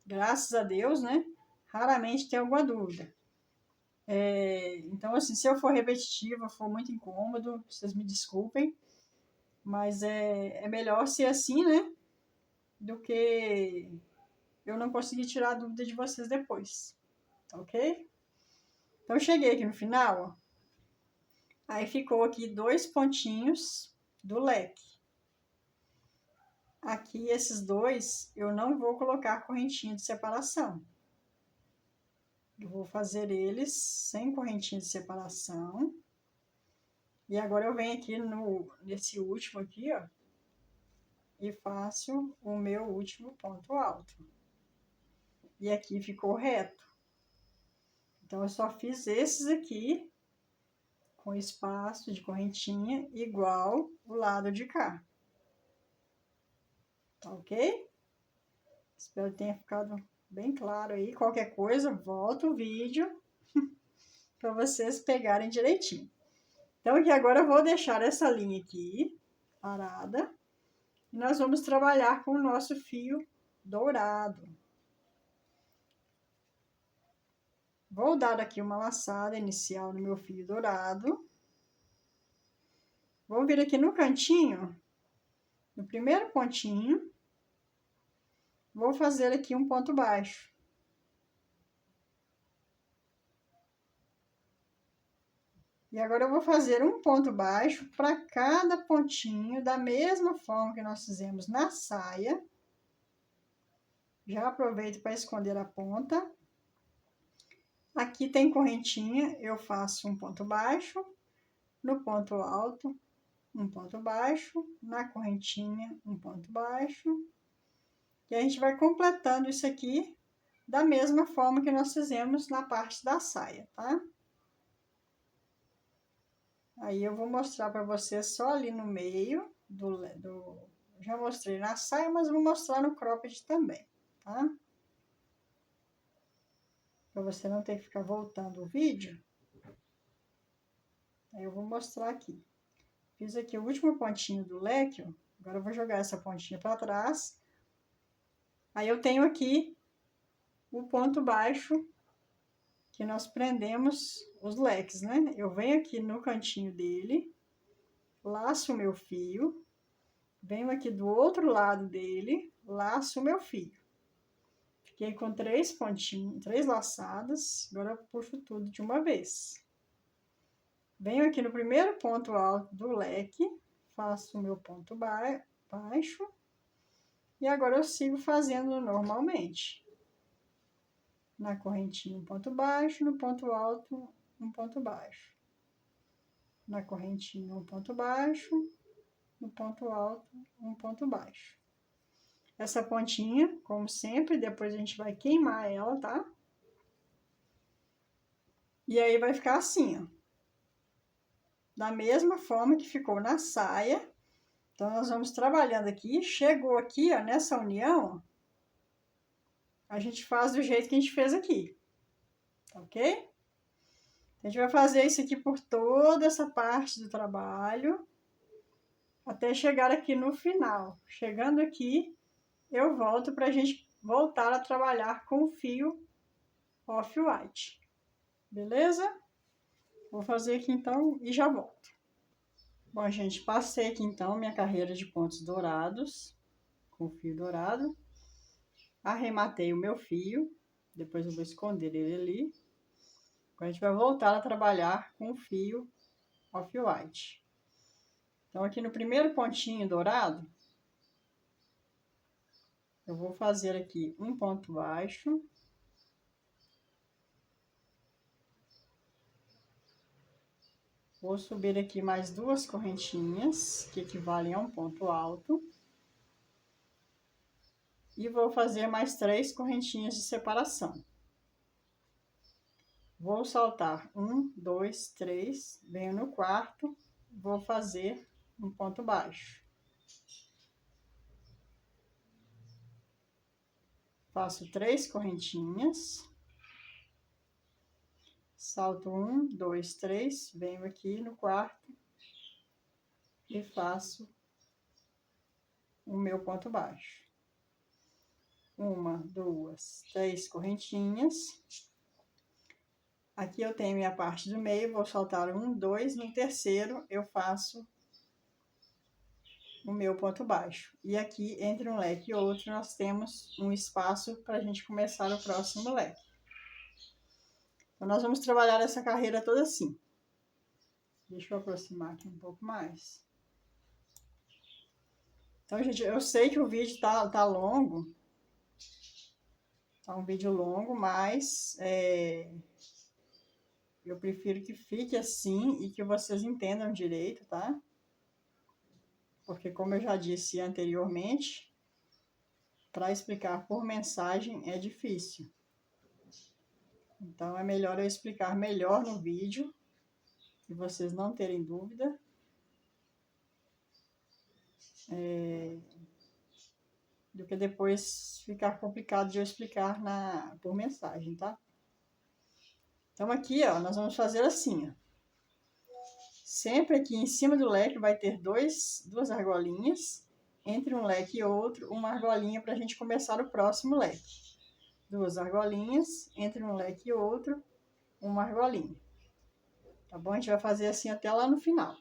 Graças a Deus, né? Raramente tem alguma dúvida. Então, assim, se eu for repetitiva, for muito incômodo, vocês me desculpem, mas é melhor ser assim, né? Do que eu não conseguir tirar a dúvida de vocês depois, ok? Então, eu cheguei aqui no final, ó. Aí ficou aqui 2 pontinhos do leque. Aqui, esses dois, eu não vou colocar correntinha de separação. Eu vou fazer eles sem correntinha de separação. E agora eu venho aqui nesse último aqui, ó, e faço o meu último ponto alto. E aqui ficou reto. Então, eu só fiz esses aqui com espaço de correntinha igual o lado de cá. Tá ok? Espero que tenha ficado bem claro aí. Qualquer coisa, volta o vídeo para vocês pegarem direitinho. Então, aqui agora eu vou deixar essa linha aqui parada e nós vamos trabalhar com o nosso fio dourado. Vou dar aqui uma laçada inicial no meu fio dourado. Vou vir aqui no cantinho, no primeiro pontinho, vou fazer aqui um ponto baixo. E agora eu vou fazer um ponto baixo para cada pontinho, da mesma forma que nós fizemos na saia. Já aproveito para esconder a ponta. Aqui tem correntinha, eu faço um ponto baixo, no ponto alto, um ponto baixo, na correntinha, um ponto baixo. E a gente vai completando isso aqui da mesma forma que nós fizemos na parte da saia, tá? Aí eu vou mostrar para vocês só ali no meio já mostrei na saia, mas vou mostrar no cropped também, tá? Para você não ter que ficar voltando o vídeo. Aí eu vou mostrar aqui. Fiz aqui o último pontinho do leque, ó. Agora eu vou jogar essa pontinha para trás. Aí eu tenho aqui o ponto baixo que nós prendemos os leques, né? Eu venho aqui no cantinho dele, laço o meu fio, venho aqui do outro lado dele, laço o meu fio. Fiquei com 3 pontinhos, 3 laçadas, agora eu puxo tudo de uma vez. Venho aqui no primeiro ponto alto do leque, faço o meu ponto baixo, e agora eu sigo fazendo normalmente. Na correntinha um ponto baixo, no ponto alto um ponto baixo. na correntinha um ponto baixo, no ponto alto um ponto baixo. Essa pontinha, como sempre, depois a gente vai queimar ela, tá? E aí vai ficar assim, ó. Da mesma forma que ficou na saia. Então, nós vamos trabalhando aqui. Chegou aqui, ó, nessa união, a gente faz do jeito que a gente fez aqui. Ok? A gente vai fazer isso aqui por toda essa parte do trabalho, até chegar aqui no final. Chegando aqui, eu volto para a gente voltar a trabalhar com o fio off-white. Beleza? Vou fazer aqui então e já volto. Bom, gente, passei aqui então minha carreira de pontos dourados, com fio dourado. Arrematei o meu fio, depois eu vou esconder ele ali. Agora a gente vai voltar a trabalhar com o fio off-white. Então, aqui no primeiro pontinho dourado, eu vou fazer aqui um ponto baixo. Vou subir aqui mais duas correntinhas, que equivalem a um ponto alto. E vou fazer mais 3 correntinhas de separação. Vou saltar 1, 2, 3, venho no quarto, vou fazer um ponto baixo. Faço 3 correntinhas. Salto 1, 2, 3, venho aqui no quarto e faço o meu ponto baixo. 1, 2, 3 correntinhas. Aqui eu tenho minha parte do meio, vou saltar 1, 2, no terceiro eu faço o meu ponto baixo. E aqui, entre um leque e outro, nós temos um espaço para a gente começar o próximo leque. Então, nós vamos trabalhar essa carreira toda assim. Deixa eu aproximar aqui um pouco mais. Então, gente, eu sei que o vídeo tá longo. Tá um vídeo longo, mas eu prefiro que fique assim e que vocês entendam direito, tá? Porque, como eu já disse anteriormente, para explicar por mensagem é difícil. Então, é melhor eu explicar melhor no vídeo, e vocês não terem dúvida. Do que depois ficar complicado de eu explicar por mensagem, tá? Então, aqui, ó, nós vamos fazer assim, ó. Sempre aqui em cima do leque vai ter duas argolinhas. Entre um leque e outro, uma argolinha para a gente começar o próximo leque. Duas argolinhas, entre um leque e outro, uma argolinha. Tá bom? A gente vai fazer assim até lá no final.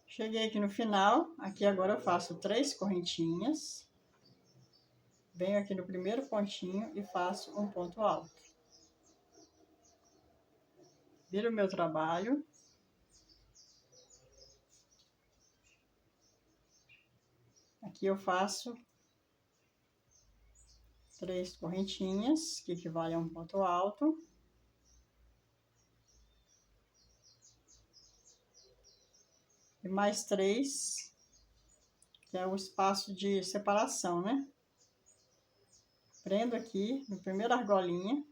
Cheguei aqui no final, aqui agora eu faço 3 correntinhas. Venho aqui no primeiro pontinho e faço um ponto alto. Viro o meu trabalho. Aqui eu faço 3 correntinhas, que equivalem a um ponto alto. E mais 3, que é o espaço de separação, né? Prendo aqui na primeira argolinha,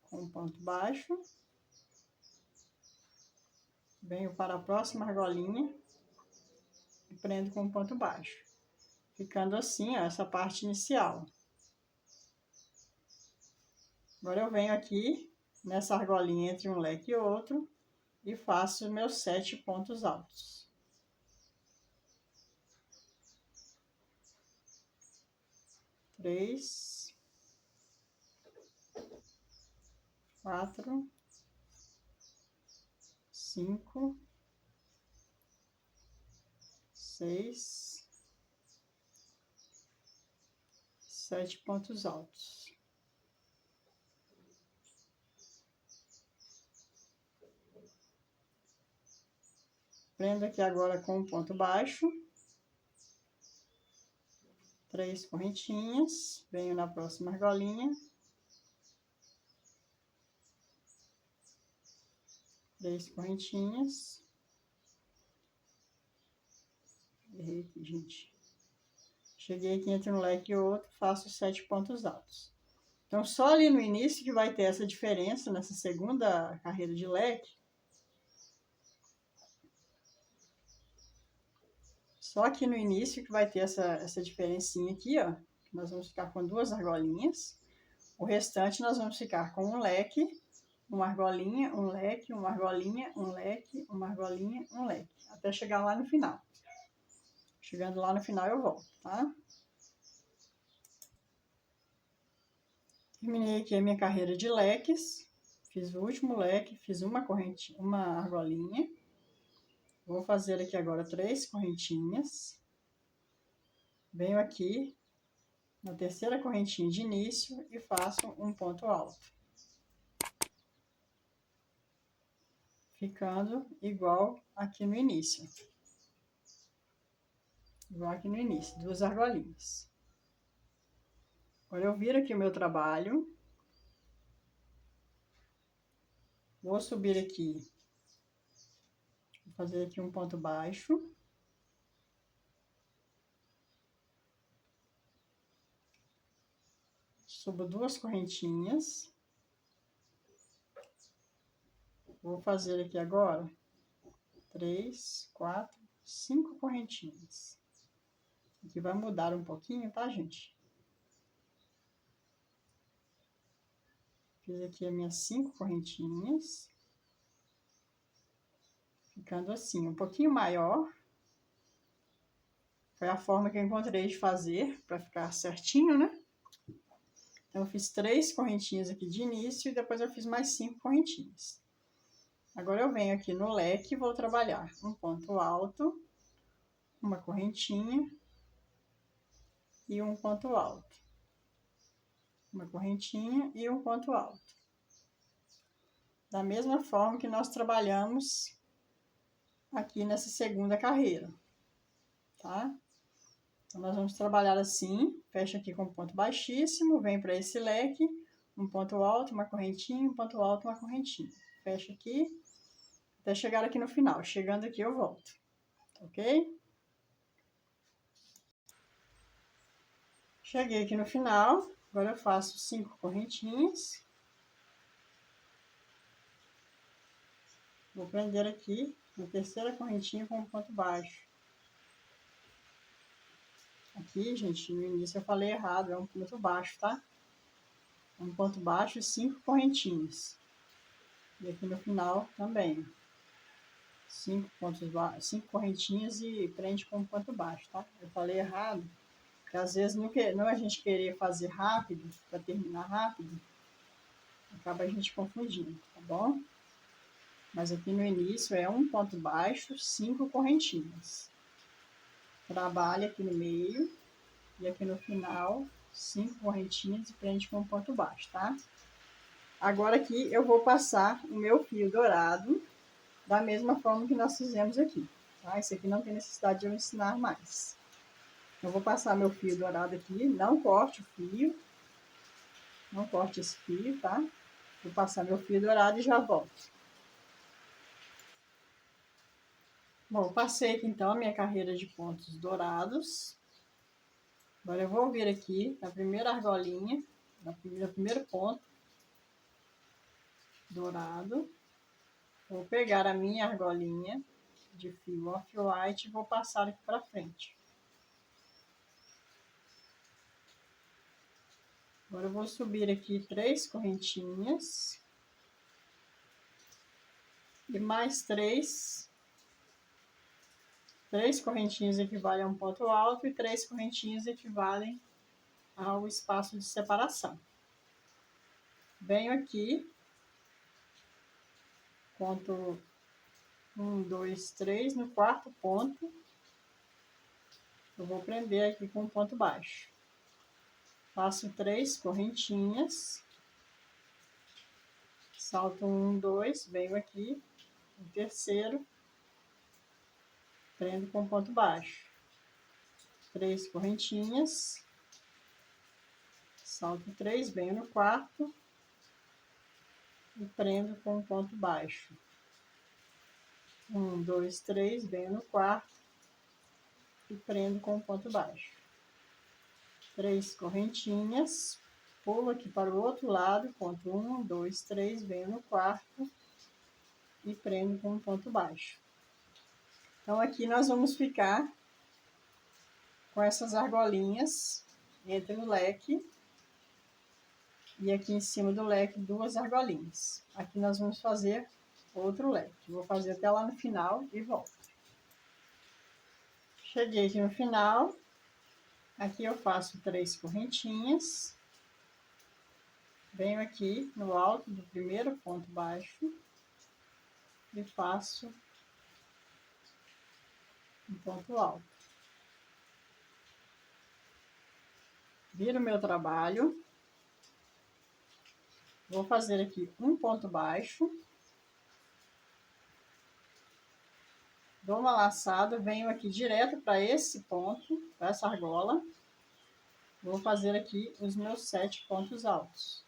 com um ponto baixo. Venho para a próxima argolinha e prendo com um ponto baixo. Ficando assim, ó, essa parte inicial. Agora eu venho aqui, nessa argolinha entre um leque e outro, e faço meus 7 pontos altos. 3, 4, 5, 6, 7 pontos altos. Prendo aqui agora com um ponto baixo. 3 correntinhas, venho na próxima argolinha. 3 correntinhas. Errei aqui, gente. Cheguei aqui entre um leque e outro, faço 7 pontos altos. Então, só ali no início que vai ter essa diferença, nessa segunda carreira de leque. Só aqui no início que vai ter essa diferencinha aqui, ó. Nós vamos ficar com 2 argolinhas. O restante nós vamos ficar com um leque, uma argolinha, um leque, uma argolinha, um leque, uma argolinha, um leque. Até chegar lá no final. Chegando lá no final eu volto, tá? Terminei aqui a minha carreira de leques. Fiz o último leque, fiz uma corrente, uma argolinha. Vou fazer aqui agora 3 correntinhas. Venho aqui na terceira correntinha de início e faço um ponto alto. Ficando igual aqui no início. Igual aqui no início, 2 argolinhas. Agora eu viro aqui o meu trabalho. Vou subir aqui. Vou fazer aqui um ponto baixo. Subo 2 correntinhas. Vou fazer aqui agora 3, 4, 5 correntinhas. Aqui vai mudar um pouquinho, tá, gente? Fiz aqui as minhas 5 correntinhas. Ficando assim, um pouquinho maior. Foi a forma que eu encontrei de fazer, para ficar certinho, né? Então, eu fiz 3 correntinhas aqui de início e depois eu fiz mais 5 correntinhas. Agora eu venho aqui no leque e vou trabalhar um ponto alto, uma correntinha e um ponto alto. Uma correntinha e um ponto alto. Da mesma forma que nós trabalhamos aqui nessa segunda carreira, tá? Então, nós vamos trabalhar assim, fecha aqui com um ponto baixíssimo, vem para esse leque, um ponto alto, uma correntinha, um ponto alto, uma correntinha. Fecha aqui, até chegar aqui no final. Chegando aqui eu volto, ok? Cheguei aqui no final, agora eu faço 5 correntinhas. Vou prender aqui na terceira correntinha com um ponto baixo. Aqui, gente, no início eu falei errado, é um ponto baixo, tá? Um ponto baixo e 5 correntinhas. E aqui no final também. 5 correntinhas e prende com um ponto baixo, tá? Eu falei errado, porque às vezes não a gente querer fazer rápido, para terminar rápido, acaba a gente confundindo, tá bom? Mas aqui no início é um ponto baixo, 5 correntinhas. Trabalha aqui no meio e aqui no final 5 correntinhas e prende com um ponto baixo, tá? Agora aqui eu vou passar o meu fio dourado da mesma forma que nós fizemos aqui, tá? Esse aqui não tem necessidade de eu ensinar mais. Eu vou passar meu fio dourado aqui, não corte o fio, não corte esse fio, tá? Vou passar meu fio dourado e já volto. Bom, passei aqui então a minha carreira de pontos dourados. Agora eu vou vir aqui na primeira argolinha, no primeiro ponto dourado. Vou pegar a minha argolinha de fio off-white e vou passar aqui para frente. Agora eu vou subir aqui 3 correntinhas. E mais 3 correntinhas equivalem a um ponto alto e 3 correntinhas equivalem ao espaço de separação. Venho aqui, conto 1, 2, 3, no quarto ponto, eu vou prender aqui com um ponto baixo. Faço 3 correntinhas, salto 1, 2, venho aqui, o terceiro, prendo com ponto baixo. 3 correntinhas, salto 3, venho no quarto e prendo com um ponto baixo. 1, 2, 3, venho no quarto e prendo com ponto baixo. 3 correntinhas, pulo aqui para o outro lado, conto 1, 2, 3, venho no quarto e prendo com ponto baixo. Então aqui nós vamos ficar com essas argolinhas entre o leque e aqui em cima do leque 2 argolinhas. Aqui nós vamos fazer outro leque. Vou fazer até lá no final e volto. Cheguei aqui no final. Aqui eu faço 3 correntinhas. Venho aqui no alto do primeiro ponto baixo e faço um ponto alto. Viro meu trabalho. Vou fazer aqui um ponto baixo. Dou uma laçada, venho aqui direto para esse ponto, para essa argola. Vou fazer aqui os meus 7 pontos altos.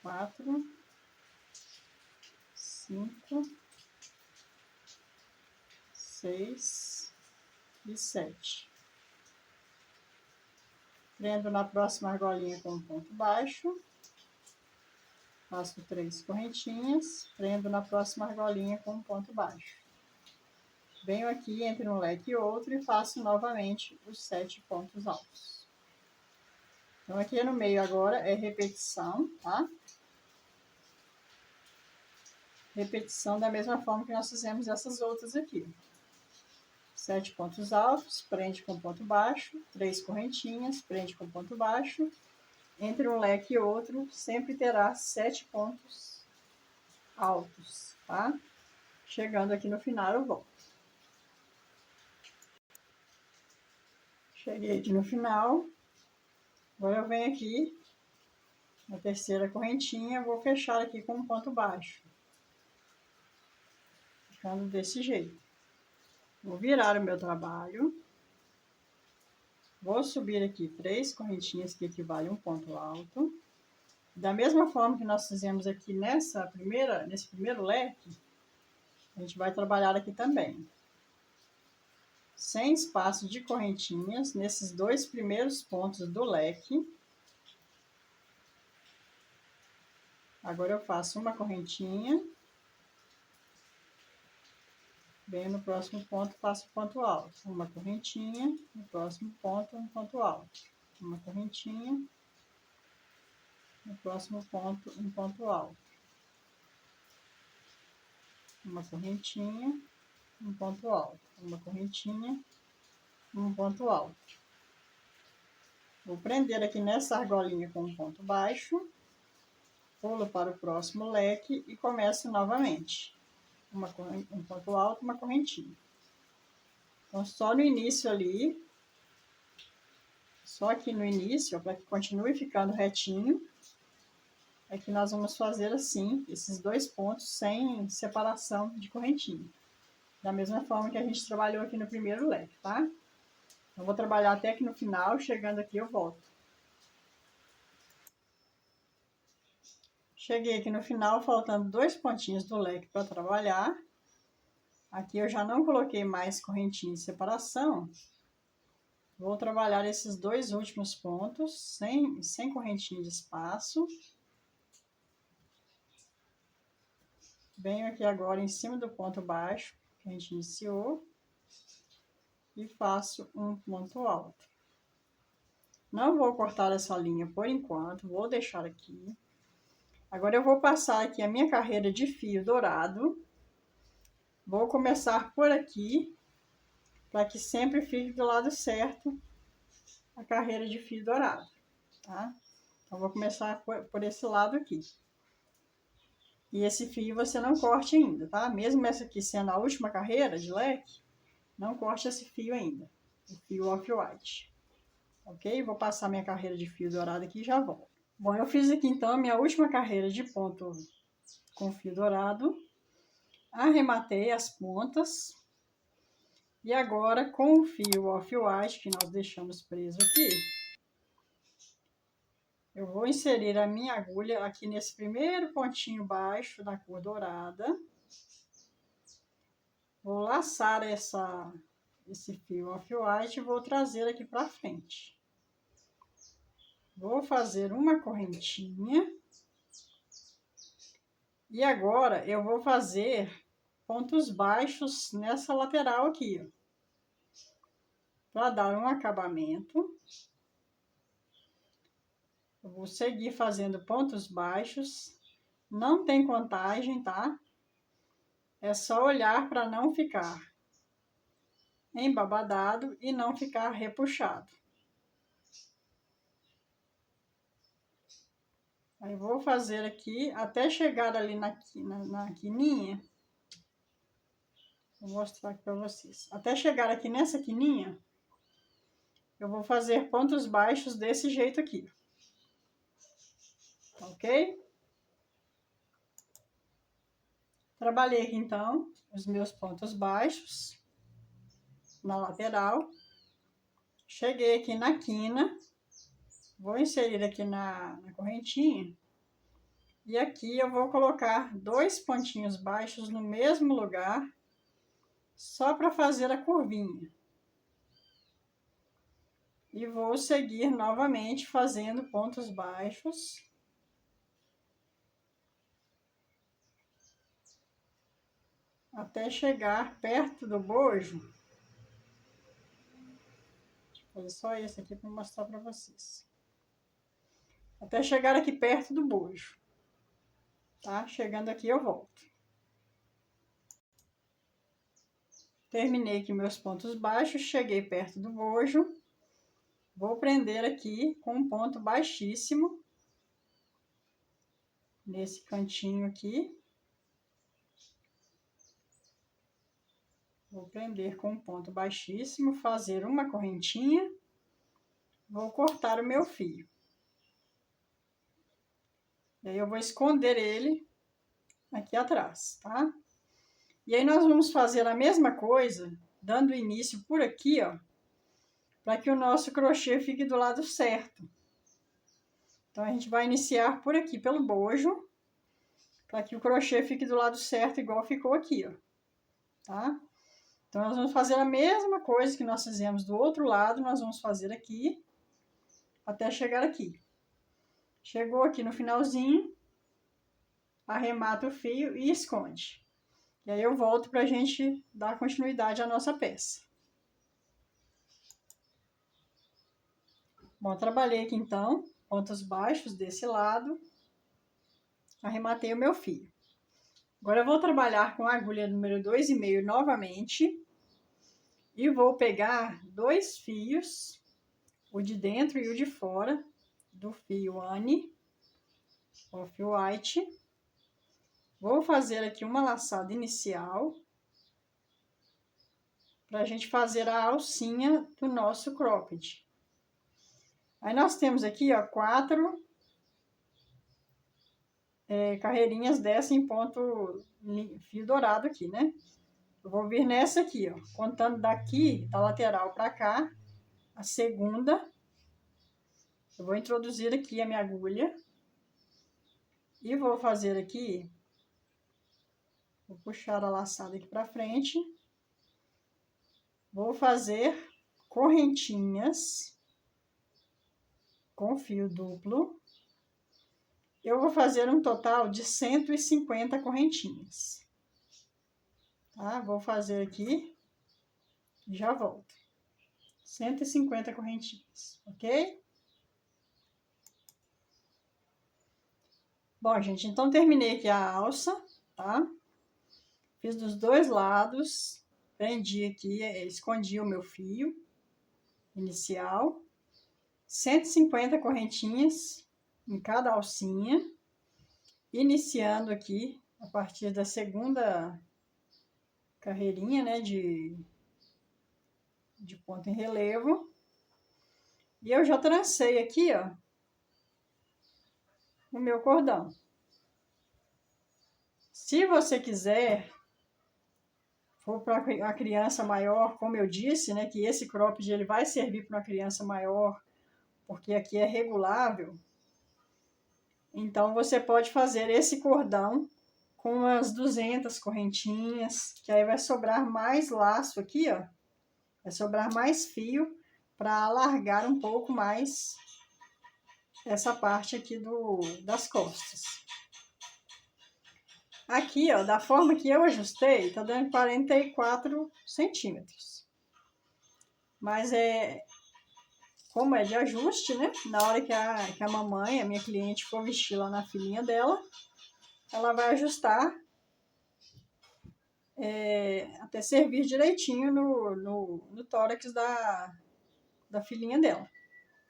Quatro, 5, 6 e 7. Prendo na próxima argolinha com um ponto baixo. Faço 3 correntinhas. Prendo na próxima argolinha com um ponto baixo. Venho aqui entre um leque e outro e faço novamente os 7 pontos altos. Então, aqui no meio agora é repetição, tá? Repetição da mesma forma que nós fizemos essas outras aqui. 7 pontos altos, prende com ponto baixo, 3 correntinhas, prende com ponto baixo. Entre um leque e outro, sempre terá 7 pontos altos, tá? Chegando aqui no final, eu volto. Cheguei aqui no final. Agora eu venho aqui na terceira correntinha, vou fechar aqui com um ponto baixo. Ficando desse jeito. Vou virar o meu trabalho. Vou subir aqui 3 correntinhas que equivalem a um ponto alto. Da mesma forma que nós fizemos aqui nesse primeiro leque, a gente vai trabalhar aqui também. Sem espaço de correntinhas, nesses 2 primeiros pontos do leque. Agora eu faço uma correntinha. Venho no próximo ponto, faço ponto alto. Uma correntinha, no próximo ponto, um ponto alto. Uma correntinha, no próximo ponto, um ponto alto. Uma correntinha, um ponto alto. Uma correntinha, um ponto alto. Vou prender aqui nessa argolinha com um ponto baixo. Pulo para o próximo leque e começo novamente. Um ponto alto, uma correntinha. Então, só no início ali, só aqui no início, para que continue ficando retinho, é que nós vamos fazer assim, esses 2 pontos sem separação de correntinha. Da mesma forma que a gente trabalhou aqui no primeiro leque, tá? Eu vou trabalhar até aqui no final, chegando aqui eu volto. Cheguei aqui no final, faltando 2 pontinhos do leque para trabalhar. Aqui eu já não coloquei mais correntinha de separação. Vou trabalhar esses 2 últimos pontos, sem correntinha de espaço. Venho aqui agora em cima do ponto baixo, que a gente iniciou. E faço um ponto alto. Não vou cortar essa linha por enquanto, vou deixar aqui. Agora eu vou passar aqui a minha carreira de fio dourado. Vou começar por aqui, para que sempre fique do lado certo a carreira de fio dourado, tá? Então, vou começar por esse lado aqui. E esse fio você não corte ainda, tá? Mesmo essa aqui sendo a última carreira de leque, não corte esse fio ainda, o fio off-white. Ok? Vou passar minha carreira de fio dourado aqui e já volto. Bom, eu fiz aqui então a minha última carreira de ponto com fio dourado. Arrematei as pontas. E agora, com o fio off-white que nós deixamos preso aqui, Eu vou inserir a minha agulha aqui nesse primeiro pontinho baixo da cor dourada. Vou laçar esse fio off-white e vou trazer aqui para frente. Vou fazer uma correntinha. E agora eu vou fazer pontos baixos nessa lateral aqui, ó, para dar um acabamento. Eu vou seguir fazendo pontos baixos, não tem contagem, tá? É só olhar para não ficar embabadado e não ficar repuxado. Aí vou fazer aqui até chegar ali na quininha. Vou mostrar aqui para vocês. Até chegar aqui nessa quininha, eu vou fazer pontos baixos desse jeito aqui. Ok? Trabalhei aqui, então, os meus pontos baixos na lateral. Cheguei aqui na quina. Vou inserir aqui na correntinha. E aqui eu vou colocar 2 pontinhos baixos no mesmo lugar, só para fazer a curvinha. E vou seguir novamente fazendo pontos baixos. Até chegar perto do bojo. Deixa eu fazer só esse aqui para mostrar para vocês. Até chegar aqui perto do bojo. Tá? Chegando aqui eu volto. Terminei aqui meus pontos baixos, cheguei perto do bojo. Vou prender aqui com um ponto baixíssimo. Nesse cantinho aqui. Vou prender com um ponto baixíssimo, fazer uma correntinha. Vou cortar o meu fio. E aí eu vou esconder ele aqui atrás, tá? E aí nós vamos fazer a mesma coisa, dando início por aqui, ó, para que o nosso crochê fique do lado certo. Então a gente vai iniciar por aqui, pelo bojo, para que o crochê fique do lado certo, igual ficou aqui, ó, tá? Então nós vamos fazer a mesma coisa que nós fizemos do outro lado, nós vamos fazer aqui, até chegar aqui. Chegou aqui no finalzinho, arremata o fio e esconde. E aí eu volto para a gente dar continuidade à nossa peça. Bom, trabalhei aqui então, pontos baixos desse lado, arrematei o meu fio. Agora eu vou trabalhar com a agulha número 2,5 novamente e vou pegar 2 fios, o de dentro e o de fora, do fio Anne Off-White. Vou fazer aqui uma laçada inicial para a gente fazer a alcinha do nosso cropped. Aí nós temos aqui, ó, 4 carreirinhas dessa em ponto fio dourado aqui, né? Eu vou vir nessa aqui, ó, contando daqui, da lateral para cá, a segunda. Eu vou introduzir aqui a minha agulha e vou fazer aqui, vou puxar a laçada aqui para frente, vou fazer correntinhas com fio duplo. Eu vou fazer um total de 150 correntinhas. Tá? Vou fazer aqui e já volto. 150 correntinhas, ok? Bom, gente, então terminei aqui a alça, tá? Fiz dos dois lados, prendi aqui, escondi o meu fio inicial. 150 correntinhas em cada alcinha, iniciando aqui a partir da segunda carreirinha, né, de ponto em relevo. E eu já trancei aqui, ó, o meu cordão. Se você quiser, for para a criança maior, como eu disse, né, que esse cropped ele vai servir para uma criança maior, porque aqui é regulável. Então, você pode fazer esse cordão com umas 200 correntinhas, que aí vai sobrar mais laço aqui, ó. Vai sobrar mais fio para alargar um pouco mais essa parte aqui das costas. Aqui, ó, da forma que eu ajustei, tá dando 44 centímetros. Mas como é de ajuste, né? Na hora que a mamãe, a minha cliente, for vestir lá na filhinha dela, ela vai ajustar até servir direitinho no tórax da filhinha dela,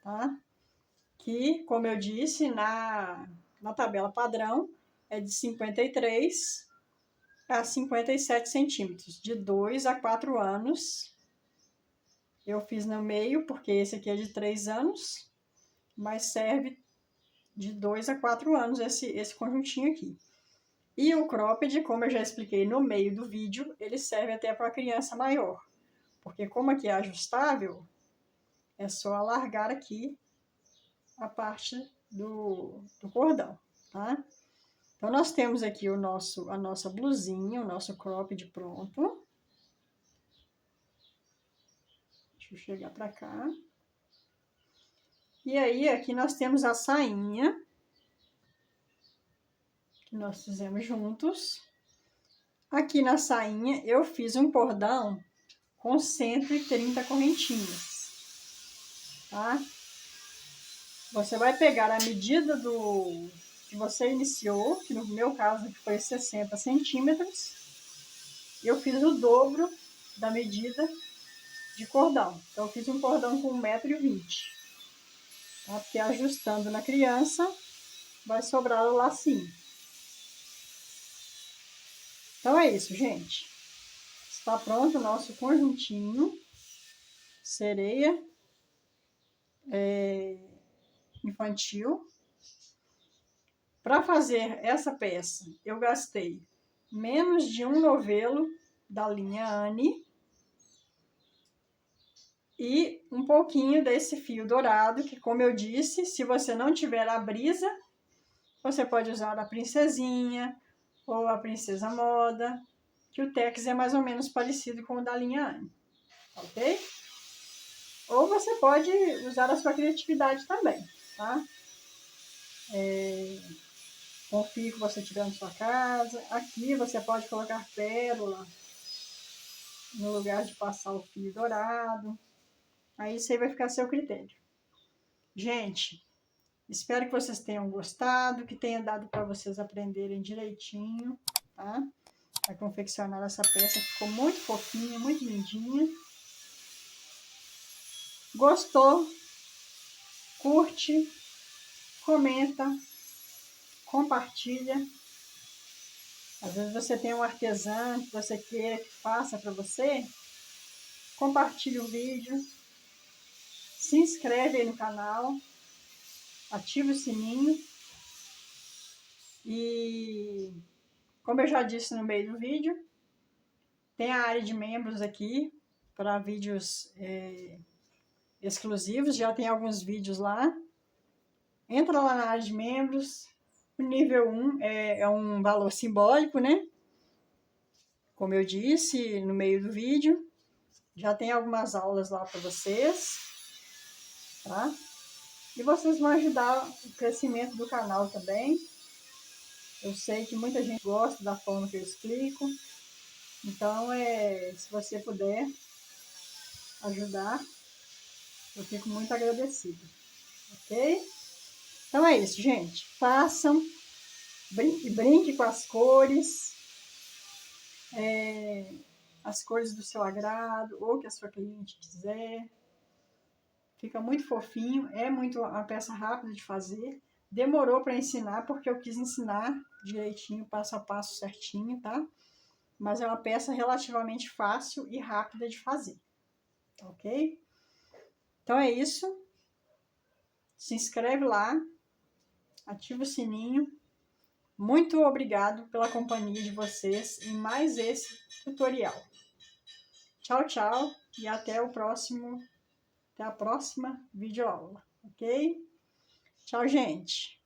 tá? Que, como eu disse, na tabela padrão é de 53 a 57 centímetros, de 2 a 4 anos. Eu fiz no meio, porque esse aqui é de 3 anos, mas serve de 2 a 4 anos esse conjuntinho aqui. E o cropped, como eu já expliquei no meio do vídeo, ele serve até para criança maior. Porque como aqui é ajustável, é só alargar aqui a parte do cordão, tá? Então, nós temos aqui a nossa blusinha, o nosso cropped pronto. Deixa eu chegar pra cá. E aí, aqui nós temos a sainha, que nós fizemos juntos. Aqui na sainha, eu fiz um cordão com 130 correntinhas, tá? Você vai pegar a medida que você iniciou, que no meu caso foi 60 centímetros. Eu fiz o dobro da medida de cordão. Então, eu fiz um cordão com 1,20 m. Tá? Porque ajustando na criança, vai sobrar o lacinho. Então, é isso, gente. Está pronto o nosso conjuntinho. Sereia infantil. Para fazer essa peça, eu gastei menos de um novelo da linha Anne e um pouquinho desse fio dourado, que, como eu disse, se você não tiver a brisa, você pode usar a princesinha ou a princesa moda, que o Tex é mais ou menos parecido com o da linha Anne, ok? Ou você pode usar a sua criatividade também, tá? Com o fio que você tiver na sua casa. Aqui você pode colocar pérola no lugar de passar o fio dourado. Aí isso aí vai ficar a seu critério. Gente, espero que vocês tenham gostado, que tenha dado para vocês aprenderem direitinho, tá? A confeccionar essa peça, que ficou muito fofinha, muito lindinha. Gostou? Curte, comenta, compartilha. Às vezes você tem um artesão que você queira que faça para você, compartilhe o vídeo, se inscreve aí no canal, ativa o sininho e, como eu já disse no meio do vídeo, tem a área de membros aqui para vídeos exclusivos, já tem alguns vídeos lá. Entra lá na área de membros. O nível 1 é um valor simbólico, né? Como eu disse no meio do vídeo, já tem algumas aulas lá para vocês, tá? E vocês vão ajudar o crescimento do canal também. Eu sei que muita gente gosta da forma que eu explico. Então, se você puder ajudar, eu fico muito agradecida, ok? Então é isso, gente. Façam, brinque com as cores, as cores do seu agrado, ou que a sua cliente quiser. Fica muito fofinho, é uma peça rápida de fazer. Demorou para ensinar, porque eu quis ensinar direitinho, passo a passo certinho, tá? Mas é uma peça relativamente fácil e rápida de fazer, ok? Então é isso. Se inscreve lá, ativa o sininho. Muito obrigado pela companhia de vocês em mais esse tutorial. Tchau, tchau e até a próxima videoaula, ok? Tchau, gente!